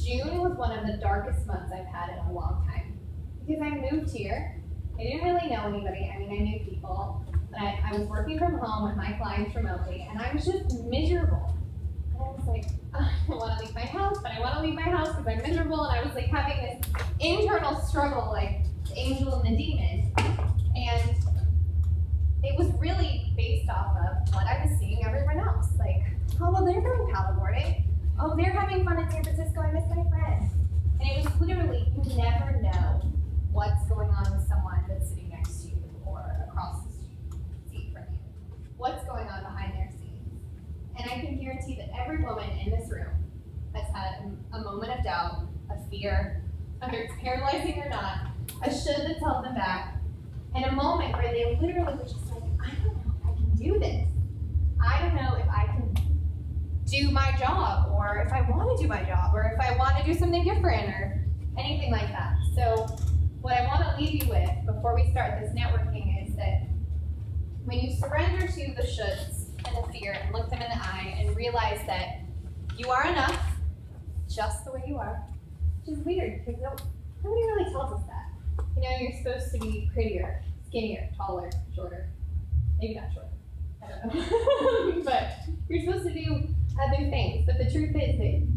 June was one of the darkest months I've had in a long time. Because I moved here, I didn't really know anybody. I mean, I knew people, but I was working from home with my clients remotely, and I was just miserable. And I was like, I want to leave my house, but I want to leave my house because I'm miserable, and I was like having this internal struggle, like the angel and the demon. And it was really based off of what I was seeing everyone else. Like, oh, well, they're going paddleboarding. Oh, they're having fun in San Francisco. I miss my friends. And it was literally, you never know what's going on with someone that's sitting next to you or across the seat from you. What's going on behind their scenes. And I can guarantee that every woman in this room has had a moment of doubt, a fear, whether it's paralyzing or not, a should that's held them back, and a moment where they literally were just like, I don't know if I can do this. I don't know if I can do my job, or if I want to do my job, or if I want to do something different, or anything like that. So what I want to leave you with before we start this networking is that when you surrender to the shoulds and the fear and look them in the eye and realize that you are enough just the way you are, which is weird because nobody really tells us that. You know, you're supposed to be prettier, skinnier, taller, shorter. Maybe not shorter. I don't know. But you're supposed to do other things. But the truth is that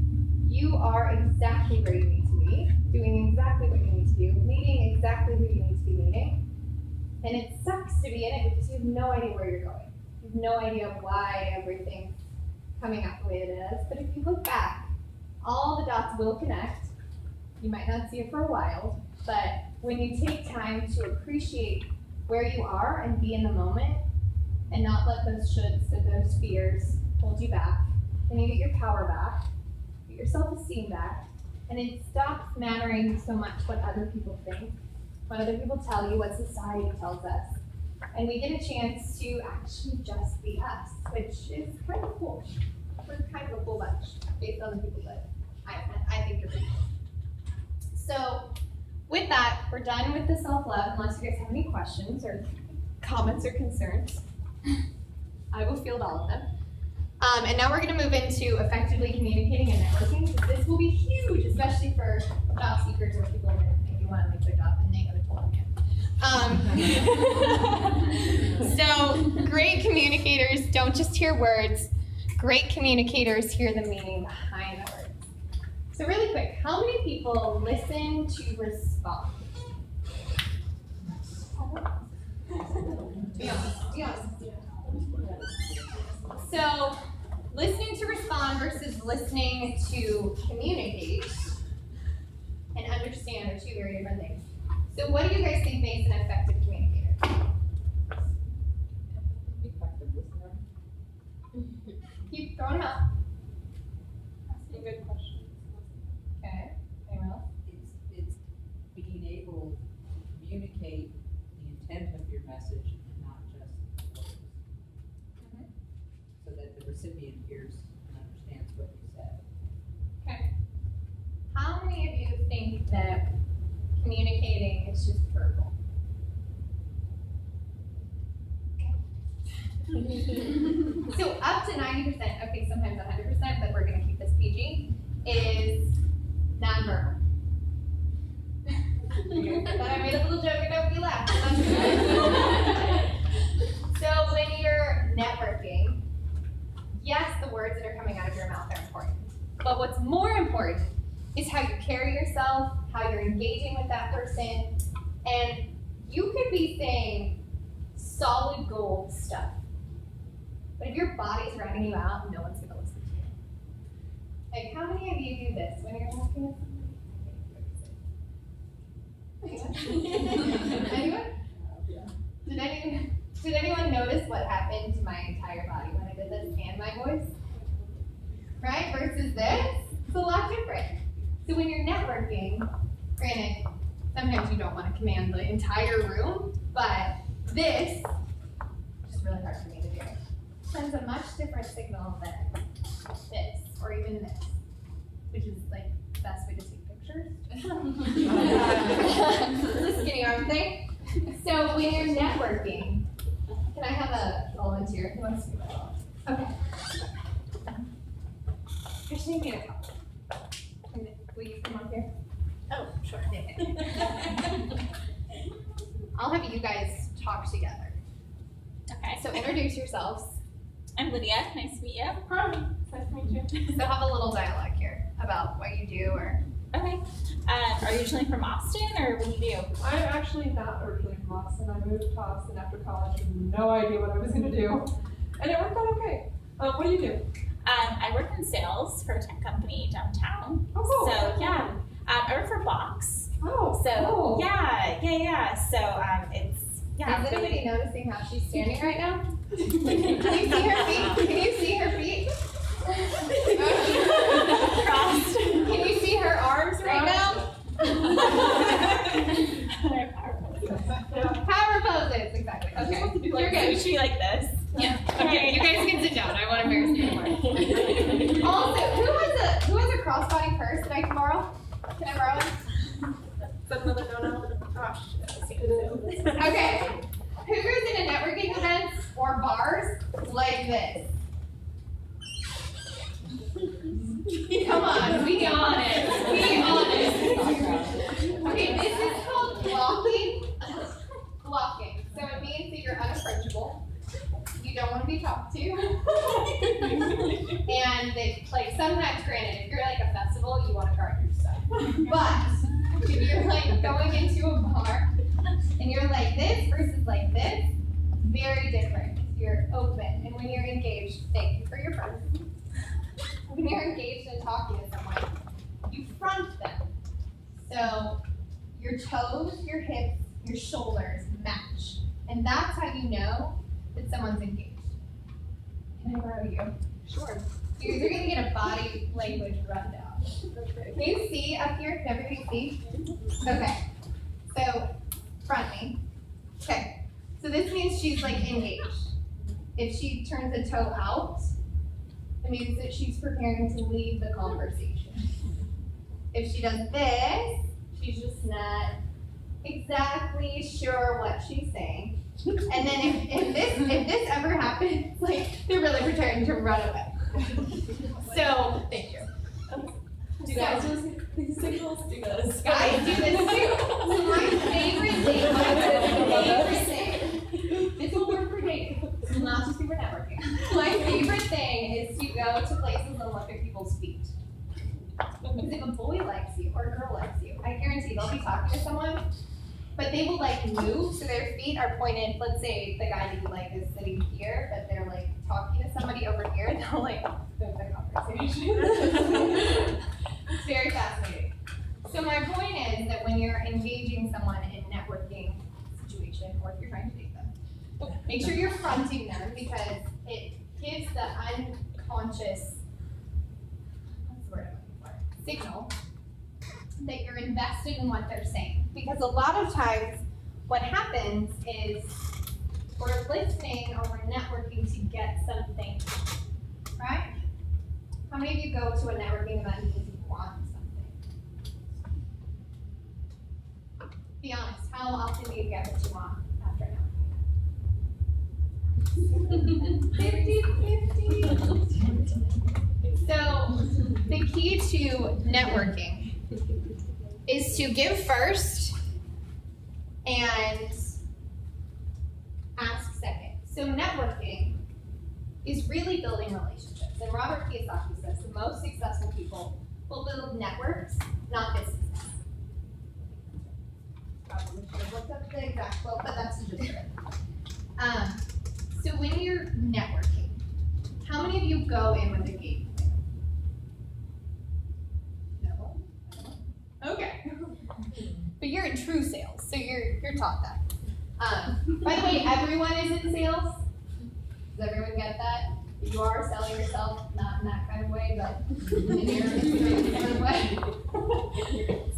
you are exactly where you need to be, doing exactly what you need to do, meeting exactly who you need to be meeting. And it sucks to be in it because you have no idea where you're going. You have no idea why everything's coming out the way it is. But if you look back, all the dots will connect. You might not see it for a while, but when you take time to appreciate where you are and be in the moment and not let those shoulds and those fears hold you back, then you get your power back, get your self-esteem back, and it stops mattering so much what other people think, what other people tell you, what society tells us. And we get a chance to actually just be us, which is kind of cool. We're kind of a cool bunch based on the people that I think you're pretty cool. So with that, we're done with the self-love, unless you guys have any questions or comments or concerns. I will field all of them. And now we're going to move into effectively communicating and networking, because this will be huge, especially for job seekers or people that maybe want to make their job and they haven't told them yet. So great communicators don't just hear words. Great communicators hear the meaning behind the words. So really quick, how many people listen to respond? Be honest, be honest. So listening to respond versus listening to communicate and understand are two very different things. So what do you guys think makes an effective communicator? Effective listener. Keep throwing them out. Asking good questions. Okay. Anyone else? It's being able to communicate the intent of your message and not just words. So that the recipient hears and understands what you said. Okay. How many of you think that communicating is just verbal? So up to 90%, okay, sometimes 100%, but we're going to keep this PG, is nonverbal. Thought I made a little joke and nobody laughed. So when you're networking, yes, the words that are coming out of your mouth are important. But what's more important is how you carry yourself, how you're engaging with that person, and you could be saying solid gold stuff. But if your body's running you out, no one's going to listen to you. Like, how many of you do this when you're talking to somebody? Anyone? Did anyone notice what happened to my entire body when I did this and my voice? Right? Versus this? It's a lot different. So when you're networking, granted, sometimes you don't want to command the entire room, but this is really hard for me to do. Sends a much different signal than this, or even this, which is like the best way to take pictures. This skinny arm thing. So when you're networking, can I have a volunteer who wants to do that? Okay. Actually, need a couple. Will you come up here? Oh, sure. I'll have you guys talk together. Okay. So introduce yourselves. I'm Lydia. Nice to meet you. Hi. Nice to meet you. So have a little dialogue here about what you do or. Okay. Are you originally from Austin, or what do you do? I'm actually not originally from Austin. I moved to Austin after college with no idea what I was going to do. And it worked out okay. What do you do? I work in sales for a tech company downtown. Oh, cool. So, yeah. I work for Box. Oh, so, cool. Yeah. So, it's, yeah. Is anybody noticing how she's standing right now? Can you see her feet? Can you see her feet? Crossed. Can you see her arms right now? Power poses, exactly. Okay, you're good. Should be like this. Yeah. Okay, you guys can sit down. I won't embarrass you anymore. Also, who has a crossbody purse that I can borrow? Can I borrow it? Is that another no-no? Oh, shit. Okay. Who goes into networking events or bars like this? Come on, be honest. Be honest. Okay, this is called blocking. Blocking. So it means that you're unapproachable. You don't want to be talked to. And they, like, sometimes, granted, if you're like a festival, you want to guard your stuff. But if you're like going into a bar and you're like this versus like this, very different. you're open. And when you're engaged, thank you for your friends. When you're engaged and talking to someone, you front them. So your toes, your hips, your shoulders match. And that's how you know that someone's engaged. Can I borrow you? Sure. You're going to get a body language rundown. Can you see up here? Can everybody see? Okay. So, front me. Okay. So this means she's like engaged. If she turns a toe out, it means that she's preparing to leave the conversation. If she does this, she's just not exactly sure what she's saying. And then if this ever happens, like they're really preparing to run away. So thank you. Do guys use these signals? Do this. Guys do this too. So my favorite thing, this will work for dating. This will not just be for networking. My favorite thing is to go to places and look at people's feet. Because if a boy likes you or a girl likes you, I guarantee they'll be talking to someone, but they will like move so their feet are pointed. Let's say the guy that you like is sitting here, but they're like talking to somebody over here, and they'll like move the conversation. It's very fascinating. So my point is that when you're engaging someone in a networking situation, or if you're trying to date them, make sure you're fronting them because it gives the unconscious signal that you're invested in what they're saying. Because a lot of times what happens is we're listening or we're networking to get something, right? How many of you go to a networking event because you want something? Be honest, how often do you get what you want after a networking event? 50-50. So the key to networking is to give first and ask second. So networking is really building relationships. And Robert Kiyosaki says the most successful people will build networks, not businesses. Probably should have looked up the exact quote, but that's just it. So when you're networking, how many of you go in with a game plan? No? Okay. But you're in true sales, so you're taught that. By the way, everyone is in sales. Does everyone get that? You are selling yourself, not in that kind of way, but in your kind of way.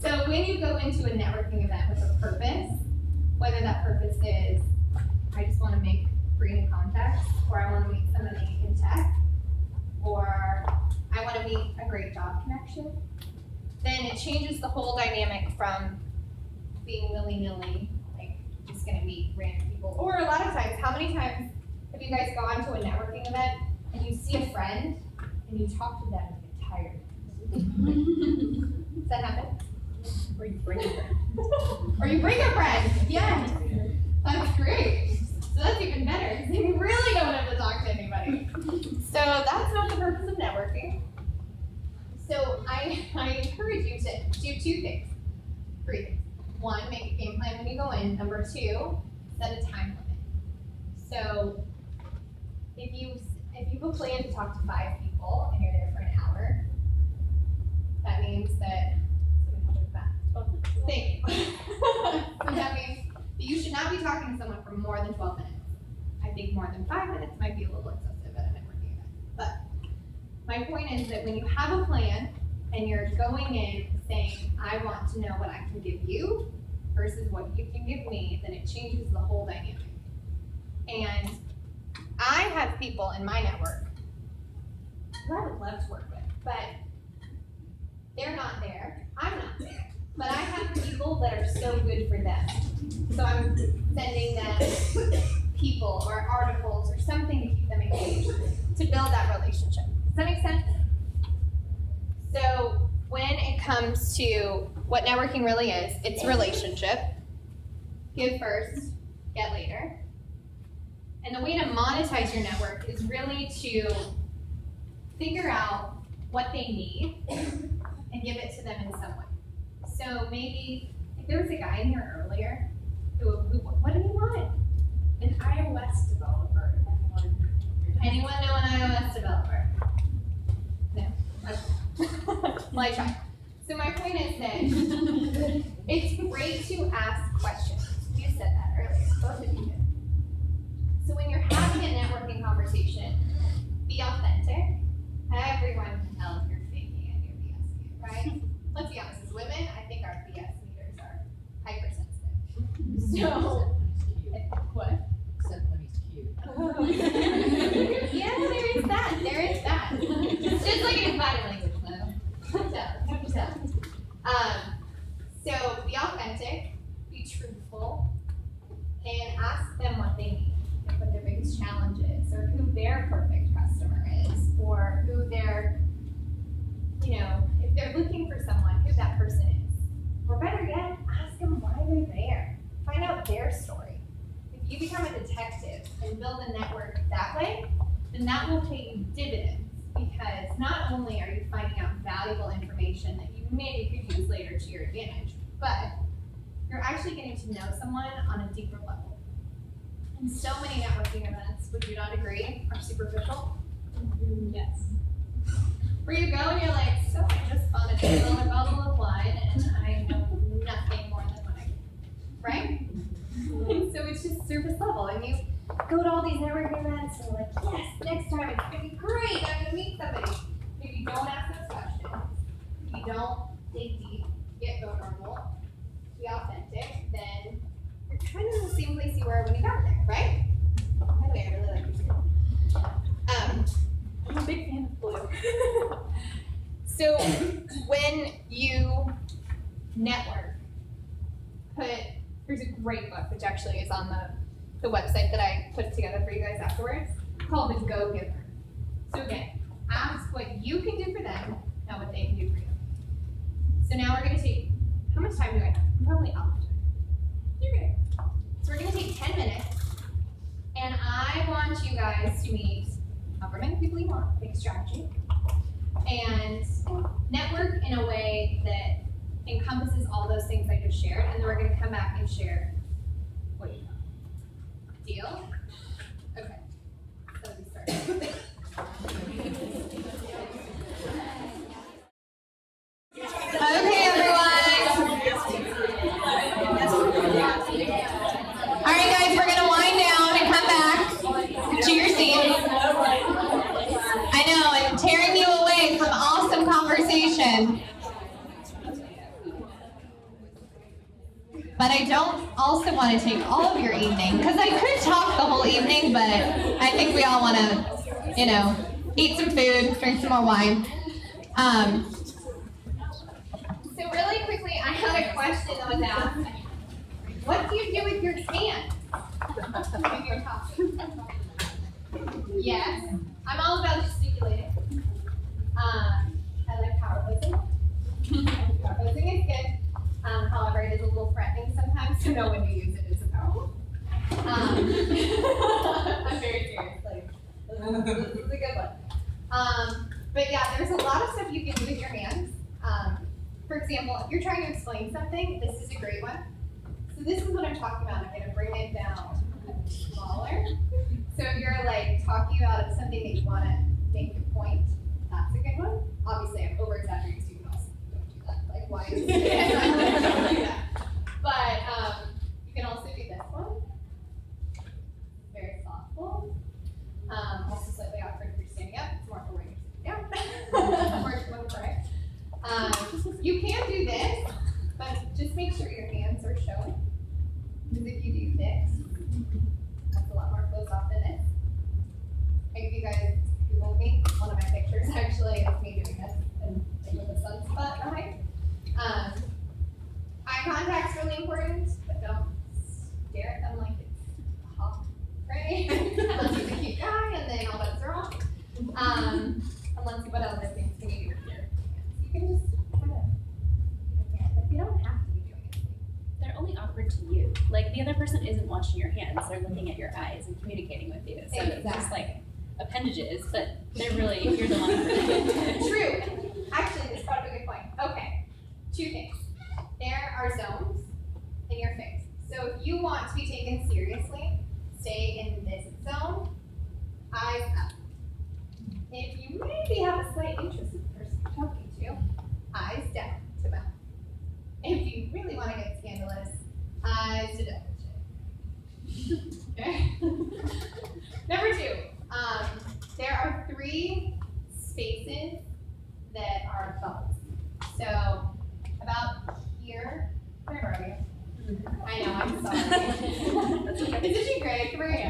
So when you go into a networking event with a purpose, whether that purpose is, I just want to make free new contacts, or I want to meet somebody in tech, or I want to meet a great job connection, then it changes the whole dynamic from being willy-nilly, like just going to meet random people. Or a lot of times, how many times have you guys gone to a networking event and you see a friend and you talk to them and get tired? Does that happen? Or you bring a friend. Or you bring a friend, yes. That's great. So that's even better, because then you really don't have to talk to anybody. So that's not the purpose of networking. So I encourage you to do 2 things, 3 things. 1, make a game plan when you go in. Number 2, set a time limit. So if you have a plan to talk to 5 people and you're there for an hour, that means that thank you. So that means that you should not be talking to someone for more than 12 minutes. I think more than 5 minutes might be a little excessive at a networking event. But my point is that when you have a plan and you're going in saying, I want to know what I can give you versus what you can give me, then it changes the whole dynamic. And I have people in my network who I would love to work with, but they're not there. I'm not there. But I have people that are so good for them. So I'm sending them people or articles or something to keep them engaged to build that relationship. Does that make sense? So when it comes to what networking really is, it's relationship. Give first, get later. And the way to monetize your network is really to figure out what they need and give it to them in some way. So maybe, if there was a guy in here earlier who what did he want? An iOS developer. Anyone know an iOS developer? No. Well, I tried. So my point is that it's great to ask questions. You said that earlier, both of you did. So when you're having a networking conversation, be authentic. Everyone can tell if you're faking and you're BSing it, right? Let's be honest, as women, I think our BS meters are hypersensitive. So, what? Except when he's cute. Yeah, there is that. There is that. It's just like an body language, though. So be authentic, be truthful, and ask them what they need, like what their biggest challenge is, or who their perfect customer is, or who their, if they're looking for someone, who that person is. Or better yet, ask them why they're there. Find out their story. If you become a detective and build a network that way, then that will pay you dividends, because not only are you finding out valuable information that you maybe could use later to your advantage, but you're actually getting to know someone on a deeper level. And so many networking events, would you not agree, are superficial? Yes. Where you go and you're like, so I just bought a $10 bottle of wine and I know nothing more than what I do, right? So it's just surface level, and you go to all these networking events and you're like, yes, next time it's gonna be great, I'm gonna meet somebody. If you don't ask those questions, if you don't dig deep, get vulnerable, be authentic, then you're kind of in the same place you were when you got there, right? By the way, I really like your too. I'm a big fan of blue. So when you network, here's a great book, which actually is on the website that I put together for you guys afterwards, called The Go-Giver. So again, ask what you can do for them, not what they can do for you. So now we're gonna take, how much time do I have? I'm probably out of time. You're good. So we're gonna take 10 minutes, and I want you guys to meet however many people you want, big strategy, and network in a way that encompasses all those things I just shared, and then we're gonna come back and share what you know. Deal? Okay, so we start. Okay, everyone. All right, guys, we're gonna wind down and come back to your seats. I know, I'm tearing you away from awesome conversation. But I don't also want to take all of your evening, because I could talk the whole evening, but I think we all want to, eat some food, drink some more wine. So really quickly, I had a question that was asked. What do you do with your hands when you're talking? Yes, I'm all about gesticulating. I like power posing. Power posing is good. However, it is a little threatening sometimes to know when to use it as a power. I'm very serious. Like, this is a good one. But yeah, there's a lot of stuff you can do with your hands. For example, if you're trying to explain something, this is a great one. So this is what I'm talking about. I'm going to bring it down smaller. So if you're like talking about something that you want to make your point, that's a good one. Obviously, I'm over exaggerating, so you can also don't do that. Like, why is it? Don't do that. But you can also do this one. Very thoughtful. Also slightly awkward if you're standing up. It's more for when you're sitting down. You can do this, but just make sure your hands are showing. Because if you do this, that's a lot more close off than this. If you guys Googled me, one of my pictures actually is me doing this and with a sunspot behind. Eye contact's really important, but don't stare at them like it's a hawk, right? Unless he's a cute guy, and then all bets are off. Unless what other things can you do with your hands? You can just kind of, but you don't have to be doing it. They're only awkward to you. Like, the other person isn't watching your hands, they're looking at your eyes and communicating with you. So it's just like appendages, but they're really, you're the one. True. Actually, this brought up a good point. Okay, two things. There are zones in your face. So if you want to be taken seriously, stay in this zone, eyes up.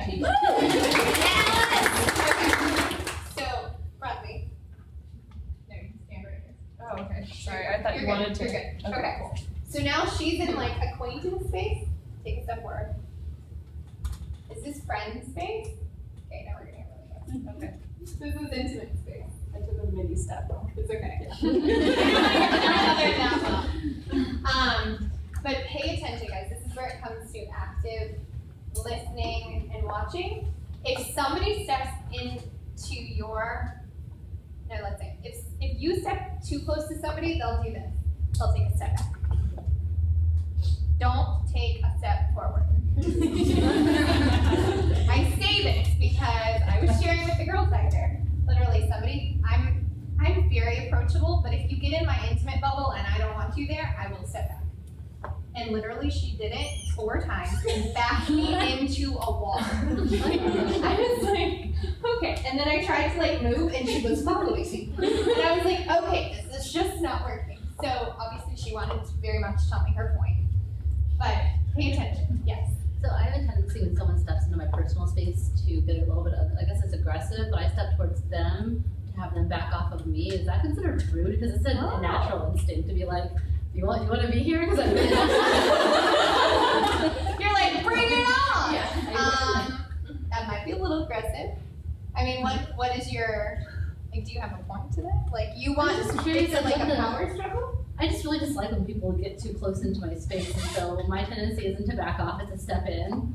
Okay. So, Rodney. No, you can stand right here. Oh, okay. Sorry, I thought you wanted to. You're good. Okay. Cool. So now she's in like acquaintance space. Take a step forward. Is this friend space? Okay, now we're gonna get really close. Okay. This is intimate space. I took a mini step. It's okay. But pay attention, guys. This is where it comes to active listening and watching. If somebody steps into your, no, let's say, if you step too close to somebody, they'll do this. They'll take a step back. Don't take a step forward. I say this because I was sharing with the girls back there. Literally, somebody, I'm very approachable, but if you get in my intimate bubble and I don't want you there, I will step back. And literally, she did it 4 times and backed me into a wall. I was like, okay. And then I tried to like move, and she was following me. And I was like, okay, this is just not working. So obviously, she wanted to very much tell me her point. But pay attention, yes. So I have a tendency when someone steps into my personal space to get a little bit of, I guess it's aggressive, but I step towards them to have them back off of me. Is that considered rude? Because it's a natural instinct to be like, you want to be here? Because I'm You're like, bring it on! Yeah. That might be a little aggressive. I mean, what is your, like, do you have a point to that? Like, you want, is it like a power struggle? I just really dislike when people get too close into my space, and so my tendency isn't to back off, it's to step in.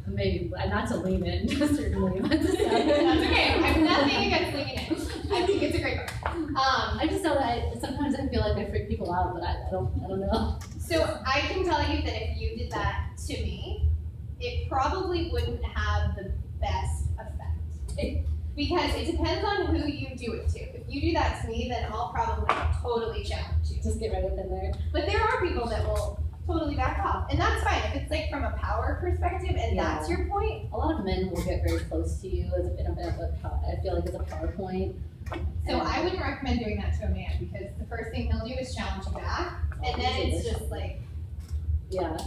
Maybe, not to lean in, certainly, but to step in. That's okay. I have nothing against leaning in. I think it's a great book. I just know that sometimes I feel like I freak people out, but I don't know. So I can tell you that if you did that to me, it probably wouldn't have the best effect. Because it depends on who you do it to. If you do that to me, then I'll probably totally challenge you. Just get right up in there. But there are people that will totally back off. And that's fine. If it's like from a power perspective and that's your point. A lot of men will get very close to you as I feel like it's a PowerPoint. So I wouldn't recommend doing that to a man because the first thing he'll do is challenge you back. And then it's just like, yeah.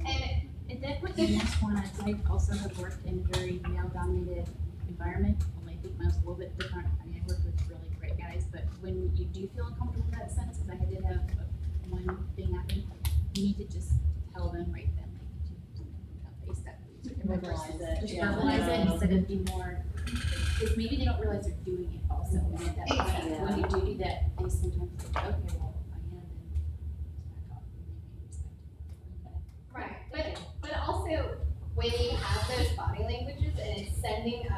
And it definitely makes one. I also have worked in a very male-dominated environment. Only I think mine's a little bit different. I mean, I work with really great guys, but when you do feel uncomfortable in that sense, because I did have one thing happen, you need to just tell them right then, like, face that. Verbalize it. Just verbalize it instead of be more. Because maybe they don't realize they're doing it also. And at that point, when you do that, they sometimes think, okay, well, I am, then back off. Right, but also when you have those body languages and it's sending a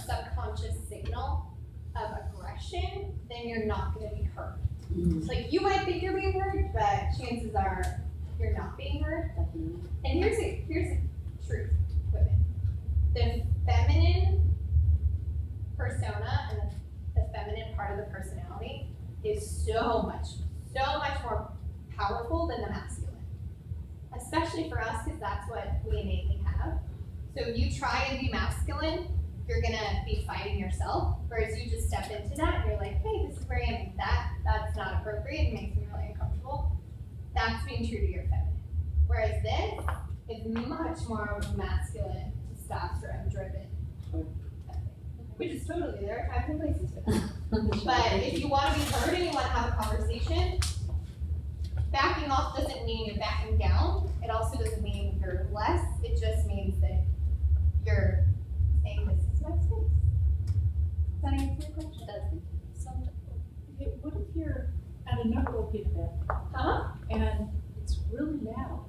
subconscious signal of aggression, then you're not going to be heard. Like you might think you're being heard, but chances are you're not being heard. And here's the truth, women. The feminine persona and the feminine part of the personality is so much more powerful than the masculine. Especially for us, because that's what we innately have. So if you try and be masculine, you're gonna be fighting yourself. Whereas you just step into that and you're like, hey, this is where I am. That's not appropriate. It makes me really uncomfortable. That's being true to your feminine. Whereas this is much more of a masculine, testosterone driven. Which is totally, there are times and places for that. But if you want to be heard and you want to have a conversation, backing off doesn't mean you're backing down. It also doesn't mean you're less. It just means that you're saying this is my space. Does that answer your question? So, okay, what if you're at a networking event and it's really loud?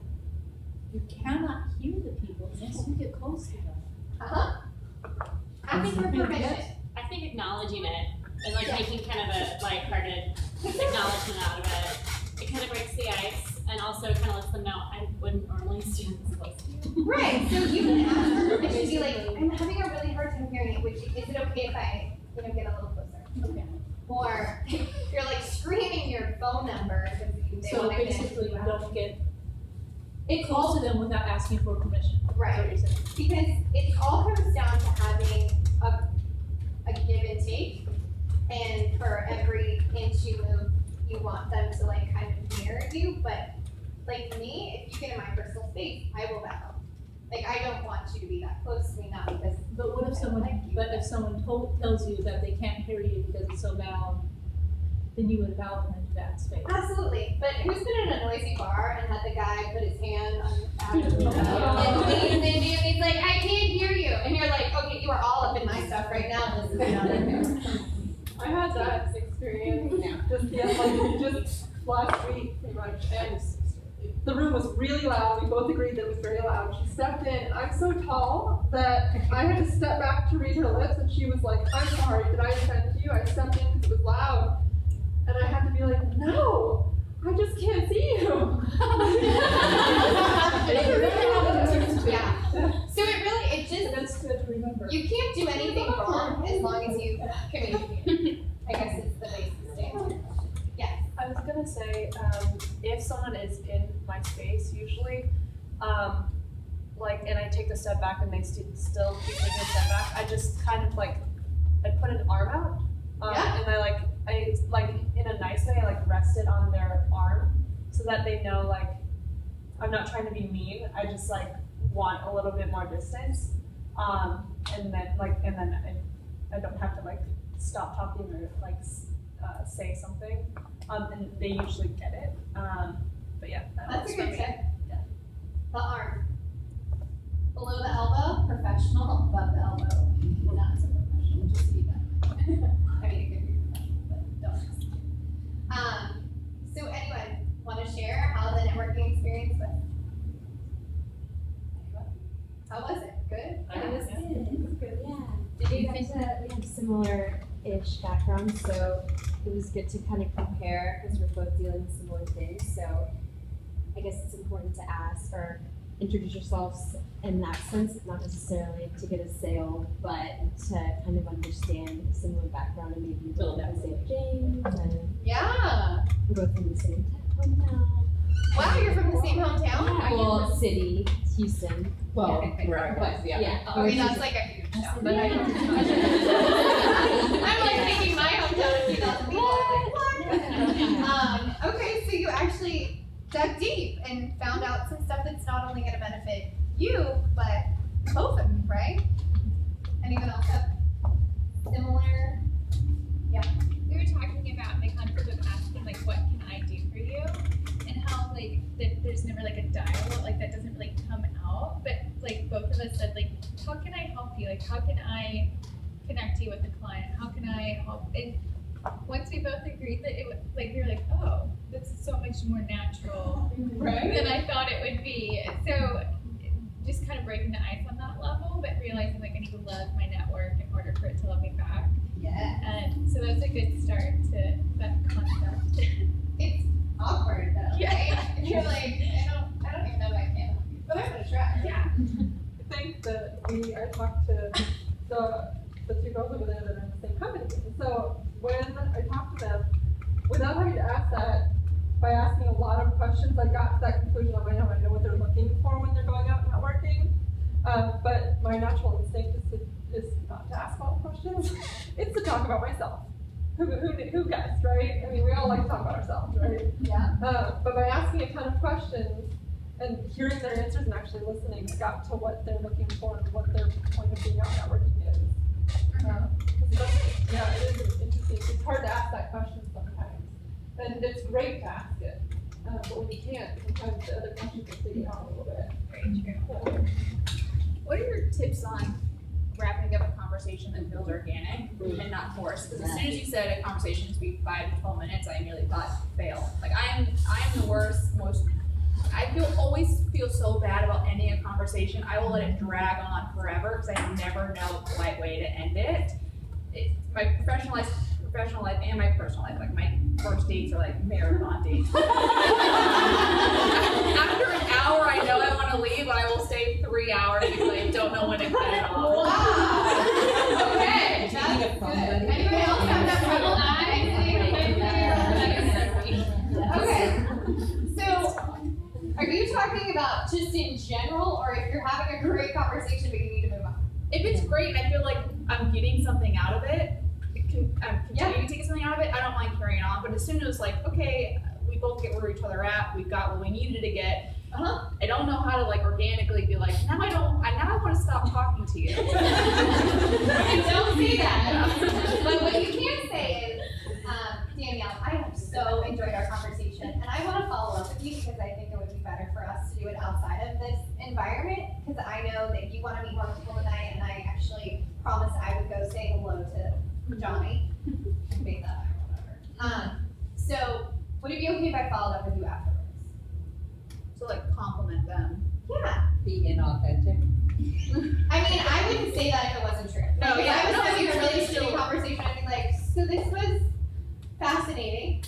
You cannot hear the people unless you get close to them. Asking for permission. I think acknowledging it and like making kind of a lighthearted acknowledgement out of it. It kind of breaks the ice and also kind of lets them know I wouldn't normally stand this close to you. Right. So you can ask for permission. Be like, I'm having a really hard time hearing you. Is it okay if I, get a little closer? Okay. Or you're like screaming your phone number because they So want to basically, you don't get close to them without asking for permission. Right. Because it all comes down to having a give and take, and for every inch you move, you want them to like kind of mirror you. But like me, if you get in my personal space, I will back up. Like I don't want want you to be that close to me, not because. But what if someone tells you that they can't hear you because it's so loud? Then you would allow them into that space. Absolutely. But who's been in a noisy bar and had the guy put his hand on the and leans into you and he's like, I can't hear you. And you're like, okay, you are all up in my stuff right now. This is another. I had that experience just last week, pretty much. And the room was really loud. We both agreed that it was very loud. She stepped in. I'm so tall that I had to step back to read her lips, and she was like, I'm sorry, did I offend you? I stepped in because it was loud. And I had to be like, no, I just can't see you. Yeah. So that's good to remember. You can't do anything wrong as long as you communicate. I guess it's the basic standard. Yes. I was gonna say, if someone is in my space, usually, and I take a step back and they still keep taking a step back, I just kind of I put an arm out, and I in a nice way, I rest it on their arm so that they know I'm not trying to be mean. I just want a little bit more distance, and then I don't have to stop talking or say something, and they usually get it. But yeah, that's a good tip. Yeah. The arm below the elbow, professional. Above the elbow, not so professional. Just be that. I mean, it could be professional, but don't. So anyone want to share how the networking experience was? How was it? Good? It was good. Yeah. Did you guys, we have similar-ish backgrounds, so it was good to kind of compare because we're both dealing with similar things. So I guess it's important to ask or introduce yourselves in that sense, not necessarily to get a sale, but to kind of understand a similar background and maybe build that St. James and we're both from the same hometown. Wow, you're from the same hometown? Yeah, well, city, Houston. Well, where I was, yeah. I mean, that's like a huge town. But I'm thinking my hometown of 2,000 people. Okay, so you actually dug deep and found out some stuff that's not only going to benefit you, but both of you, right? Anyone else have similar? Yeah. We were talking about the concept of asking, what can I do for you? And how, that there's never, a dialogue, that doesn't really come out. But, both of us said, how can I help you? How can I connect you with the client? How can I help? And once we both agreed that it was, we were like, oh, this is so much more natural than I thought it would be. So, just kind of breaking the ice on that level, but realizing, I need to love my network in order for it to love me back. Yeah. And so that's a good start to that concept. It's awkward though, yeah. Right? And you're like, I don't even know if I can help you, but I'm gonna try. Yeah. I think that I talked to the two girls over there that are in the same company. And so when I talked to them, without having to ask that, by asking a lot of questions, I got to that conclusion on my own. I know what they're looking for when they're going out networking. But my natural instinct is not to ask all the questions. It's to talk about myself. Who guessed, right? I mean, we all like to talk about ourselves, right? Yeah. But by asking a ton of questions and hearing their answers and actually listening, I got to what they're looking for and what their point of being out networking is. It is interesting. It's hard to ask that question sometimes. And it's great to ask it. But when you can't, sometimes the other questions can take it out a little bit. Very true. What are your tips on wrapping up a conversation that feels organic and not forced? Because as soon as you said a conversation to be 5 to 12 minutes, I immediately thought fail. I'm the worst, always feel so bad about ending a conversation. I will let it drag on forever because I never know the polite way to end it. My professional life and my personal life, my first dates are marathon dates. After an hour, I know I want to leave, but I will stay 3 hours because I don't know when to cut it off. Wow. Okay, that's good. Anybody else have that problem? Okay. So, are you talking about just in general, or if you're having a great conversation but you need to move on? If it's great, I feel like I'm getting something out of it. I'm continuing to get something out of it. I don't mind carrying on, but as soon as okay, we both get where each other at, we've got what we needed to get. I don't know how to organically be now I want to say that. But what you can say is, Danielle, I have so enjoyed our conversation, and I want to follow up with you because I think it would be better for us to do it outside of this environment, because I know that you want to meet more people tonight, and I actually promised I would go say hello to Johnny. Make that or whatever. So would it be okay if I followed up with you afterwards? So like compliment them. Yeah. Be inauthentic. I mean, I wouldn't say that if it wasn't true. No, Like, if yeah, I was no, having a it's really still- shitty conversation, I'd be like, so this was fascinating.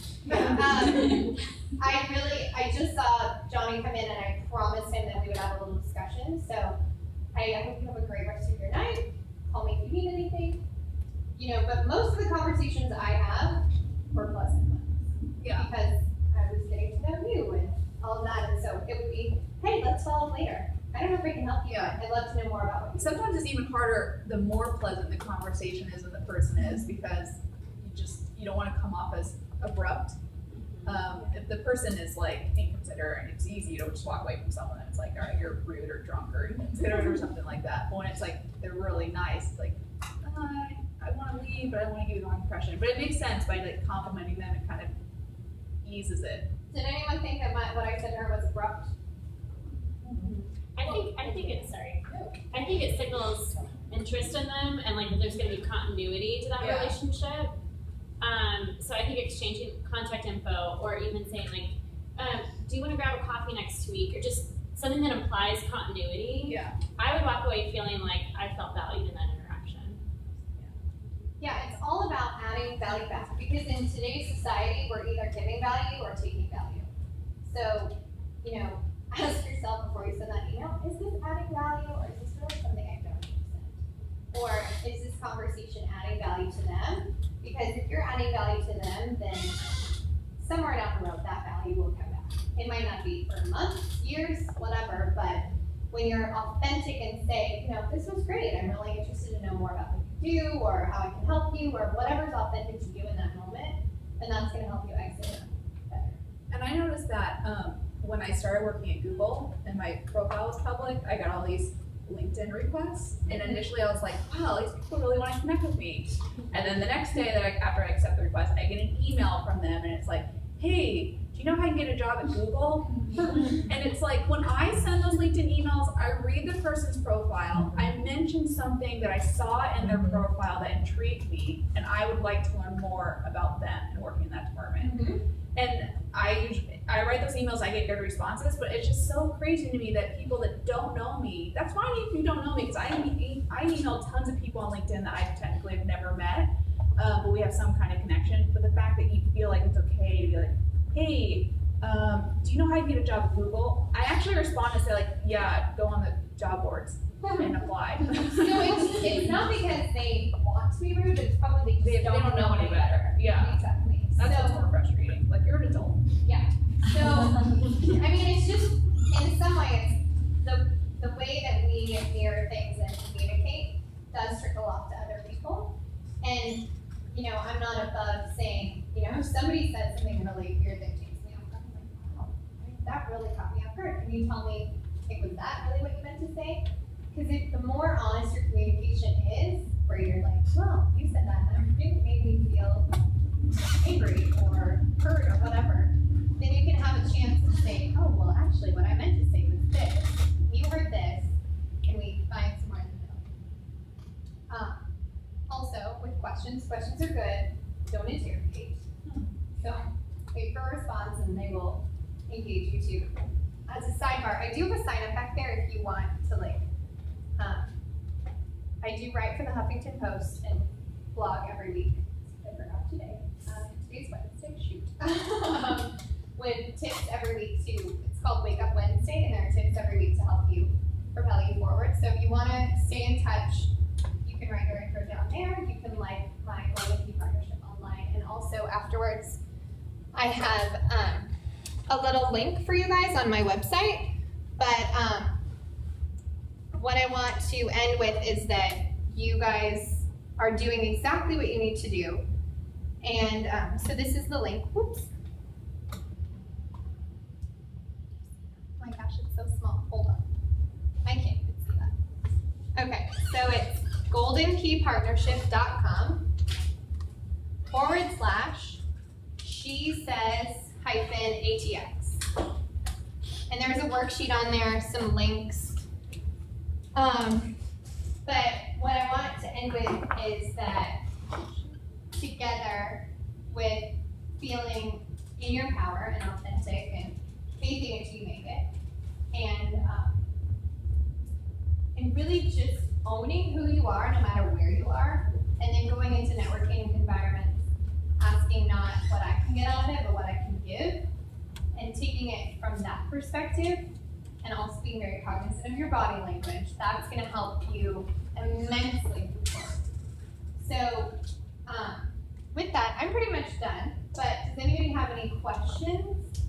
I just saw Johnny come in and I promised him that we would have a little discussion. So I hope you have a great rest of your night. Call me if you need anything. You know, but most of the conversations I have were pleasant ones. Yeah. Because I was getting to know you and all of that. And so it would be, hey, let's follow up later. I don't know if I can help you. Yeah. I'd love to know more about what you do. Sometimes it's even harder the more pleasant the conversation is than the person is, because you don't want to come off as abrupt. If the person is like inconsiderate, and it's easy to just walk away from someone and it's like, all right, you're rude or drunk or inconsiderate or something like that. But when it's like they're really nice, it's like, I want to leave, but I don't want to give you the wrong impression. But it makes sense by like complimenting them. It kind of eases it. Did anyone think that what I said to her was abrupt? I think it signals interest in them and like that there's going to be continuity to that relationship. So I think exchanging contact info or even saying like, do you want to grab a coffee next week, or just something that implies continuity. Yeah. I would walk away feeling like I felt valued in that interaction. Yeah, it's all about adding value back, because in today's society, we're either giving value or taking value. So, you know, ask yourself before you send that email, is this adding value, or is this really something I don't understand? Or is this conversation adding value to them? Because if you're adding value to them, then somewhere down the road, that value will come back. It might not be for months, years, whatever, but when you're authentic and say, you know, this was great, I'm really interested to know more about what you do, or how I can help you, or whatever's authentic to you in that moment, then that's going to help you exit better. And I noticed that when I started working at Google and my profile was public, I got all these LinkedIn requests. And initially I was like, wow, these people really want to connect with me. And then the next day after I accept the request, I get an email from them and it's like, hey, do you know how I can get a job at Google? And it's like, when I send those LinkedIn emails, I read the person's profile, I mention something that I saw in their profile that intrigued me, and I would like to learn more about them and working in that department. And I write those emails, I get good responses, but it's just so crazy to me that people that don't know me, that's fine if you don't know me, because I email tons of people on LinkedIn that I technically have never met, but we have some kind of connection. But the fact that you feel like it's okay to be like, hey, do you know how you get a job at Google? I actually respond and say like, yeah, go on the job boards and apply. So it's not because they want to be rude, it's probably they don't know any better. Yeah. Exactly. That's what's more frustrating. Like, you're an adult. Yeah. So, I mean, it's just, in some ways, the way that we hear things and communicate does trickle off to other people. And, you know, I'm not above saying, you know, if somebody says something really weird that takes me off guard, I'm like, wow, that really caught me off guard. Can you tell me, like, was that really what you meant to say? Because the more honest your communication is, where you're like, well, you said that, and it made me feel angry or hurt or whatever, then you can have a chance to say, oh, well, actually, what I meant to say was this. You heard this. Can we find somewhere in the middle? Also, with questions are good. Don't interrogate. So wait for a response, and they will engage you too. As a sidebar, I do have a sign up back there if you want to I do write for the Huffington Post and blog every week. I forgot today. Today's Wednesday, shoot. With tips every week too. It's called Wake Up Wednesday, and there are tips every week to help you propel you forward. So if you want to stay in touch, you can write your intro down there. You can like my loyalty partnership online, and also afterwards, I have a little link for you guys on my website. But what I want to end with is that you guys are doing exactly what you need to do. And so this is the link. Whoops. Oh my gosh, it's so small. Hold on. I can't even see that. Okay, so it's goldenkeypartnership.com/SheSays-ATX. And there's a worksheet on there, some links. But what I want to end with is that together with feeling in your power and authentic and faithing it till you make it, and really just owning who you are no matter where you are, and then going into networking environments, asking not what I can get out of it, but what I can give, and taking it from that perspective, and also being very cognizant of your body language. That's going to help you immensely move forward. So with that, I'm pretty much done, but does anybody have any questions?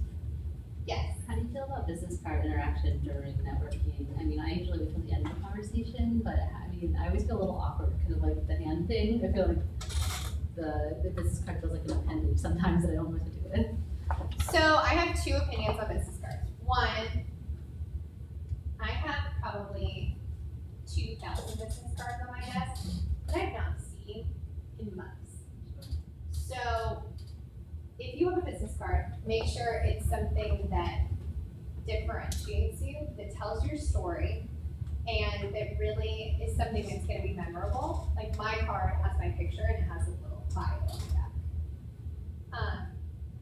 Yes. How do you feel about business card interaction during networking? I mean, I usually wait till the end of the conversation, but I mean, I always feel a little awkward because of like the hand thing. I feel like the business card feels like an appendage sometimes that I don't know what to do with. So I have two opinions on business cards. One, I have probably 2,000 business cards on my desk that I've not seen in months. So if you have a business card, make sure it's something that differentiates you, that tells your story, and that really is something that's going to be memorable. Like my card has my picture and it has a little bio on the back.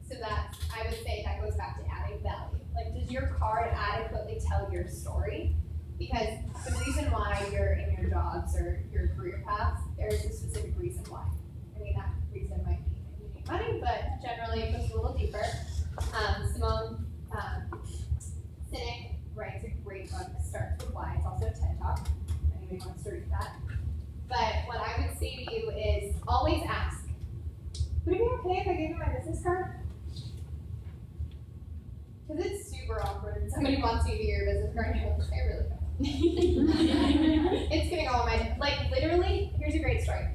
So that's, I would say that goes back to adding value. Like, does your card adequately tell your story? Because the reason why you're in your jobs or your career paths, there's a specific reason why. I mean, that reason might be that you need money, but generally it goes a little deeper. Simone Sinek writes a great book, Starts With Why. It's also a TED Talk, if anybody wants to read that. But what I would say to you is always ask, would it be okay if I gave you my business card? Because it's super awkward when somebody wants you to hear your business card and you're like, I really don't. It's gonna go on my, like literally, here's a great story.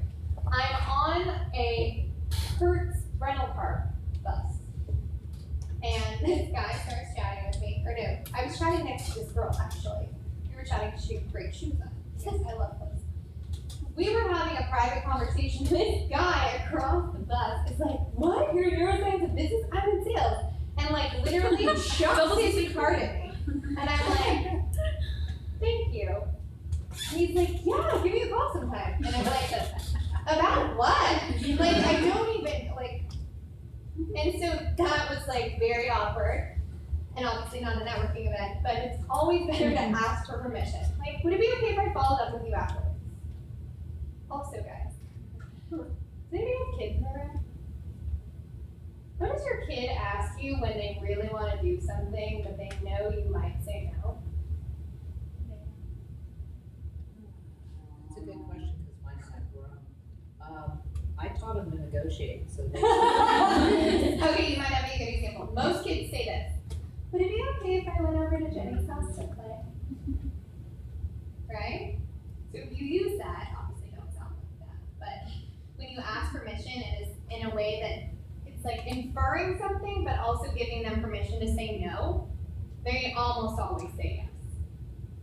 I'm on a Hertz rental car bus. And this guy starts chatting with me, or no, I was chatting next to this girl actually. We were chatting because she had great shoes on. Yes, I love those. We were having a private conversation. This guy across the bus is like, what? You're in neuroscience and business? I'm in sales. And like literally shoves his card at me. And I'm like, thank you. And he's like, yeah, give me a call sometime. And I'm like, about what? Like, I don't even, like, and so that was like very awkward. And obviously not a networking event, but it's always better to ask for permission. Like, would it be okay if I followed up with you afterwards? Also, guys, does anybody have kids in the room? What does your kid ask you when they really want to do something, but they know you might say no? It's a good question because mine's not grown. I taught them to negotiate, so they. Okay, you might not be a good example. Most kids say this. Would it be okay if I went over to Jenny's house to play? Right? So if you use that, obviously don't sound like that, but when you ask permission, it is in a way that it's like inferring something, but also giving them permission to say no. They almost always say yes.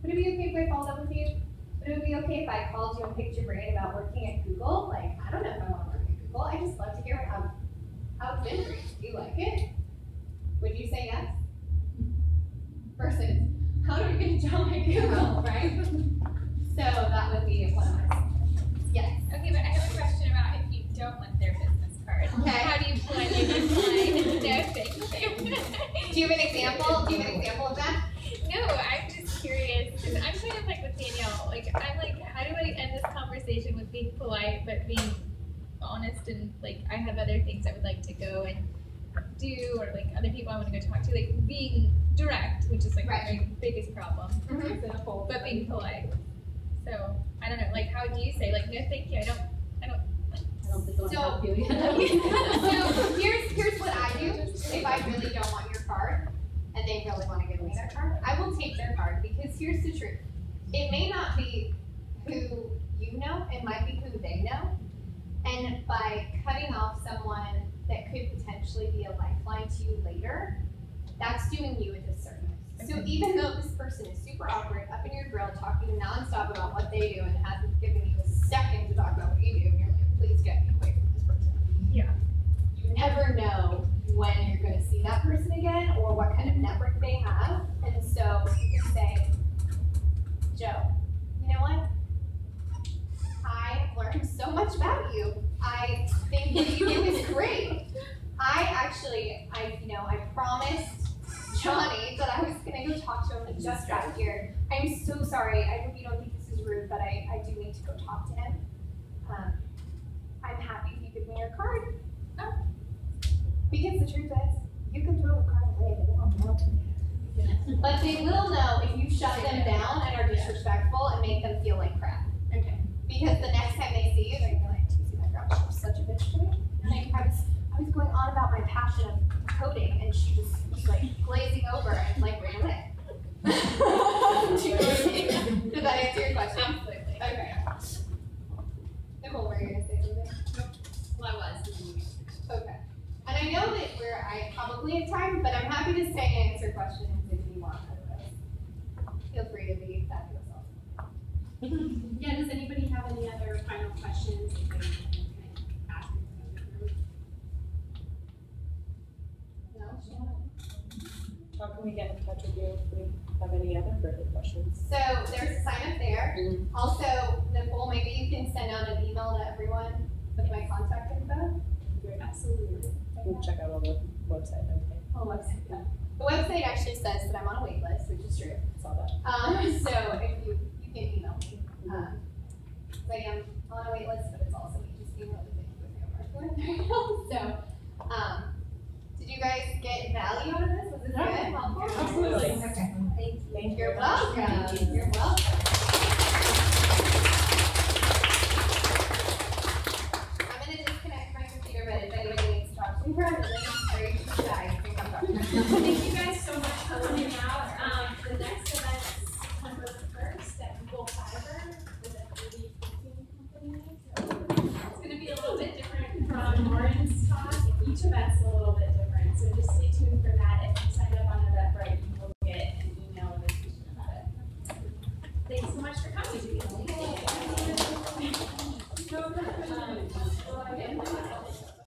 Would it be okay if I followed up with you? Would it be okay if I called you and picked your brain about working at Google? Like, I don't know if I want to work at Google. I just love to hear how it's been for you. Do you like it? Would you say yes? Versus, how do we get a job at Google, right? So that would be one of my suggestions. Yes. Okay, but I have a question about if you don't want their business card. Okay. How do you politely decline? No, thank you. Do you have an example? Do you have an example of that? No, I'm just curious because I'm kind of like with Danielle. Like, I'm like, how do I end this conversation with being polite but being honest and like I have other things I would like to go and do or like other people I want to go talk to, like being direct, which is like my biggest problem. Mm-hmm. But being polite. So I don't know, like how do you say like no thank you, I don't think I want to help you. So here's what I do if I really don't want your card and they really want to give me their card. I will take their card because here's the truth. It may not be who you know, it might be who they know. And by cutting off someone that could potentially be a lifeline to you later, that's doing you a disservice. So even though this person is super awkward, up in your grill, talking nonstop about what they do and hasn't given you a second much about you. I think what you do is great. I promised Johnny that I was gonna go talk to him and just got here. I'm so sorry. I hope you don't think this is rude, but I do need to go talk to him. I'm happy if you give me your card. Oh. Because the truth is, you can throw a card away, they won't know. But they will know if you shut them down and are disrespectful and make them feel like crap. Okay. Because the next time they see you, they're gonna be like, "Do you see that girl? She was such a bitch to me." Like, I was going on about my passion of coding, and she was like glazing over and like ran away. Do you know what I mean? Did that answer your question? Absolutely. Okay. Nicole, were you gonna say something? Nope. Well, I was. Okay. And I know that I probably at time, but I'm happy to stay and answer questions if you want. Otherwise, feel free to be fabulous also. Yeah, does anybody have any other final questions that they can ask in the group? No? How can we get in touch with you if we have any other further questions? So there's a sign up there. Also, Nicole, maybe you can send out an email to everyone with my contact info. Absolutely. We'll check out on the website. Okay. Oh, website. Yeah. The website actually says that I'm on a wait list, which is true. I saw that. So if you can email me. I am on a wait list, but it's also me just being really busy with my work. So, did you guys get value out of this? Was this good? Helpful? Absolutely. Okay. Thank you. You're welcome. You're welcome.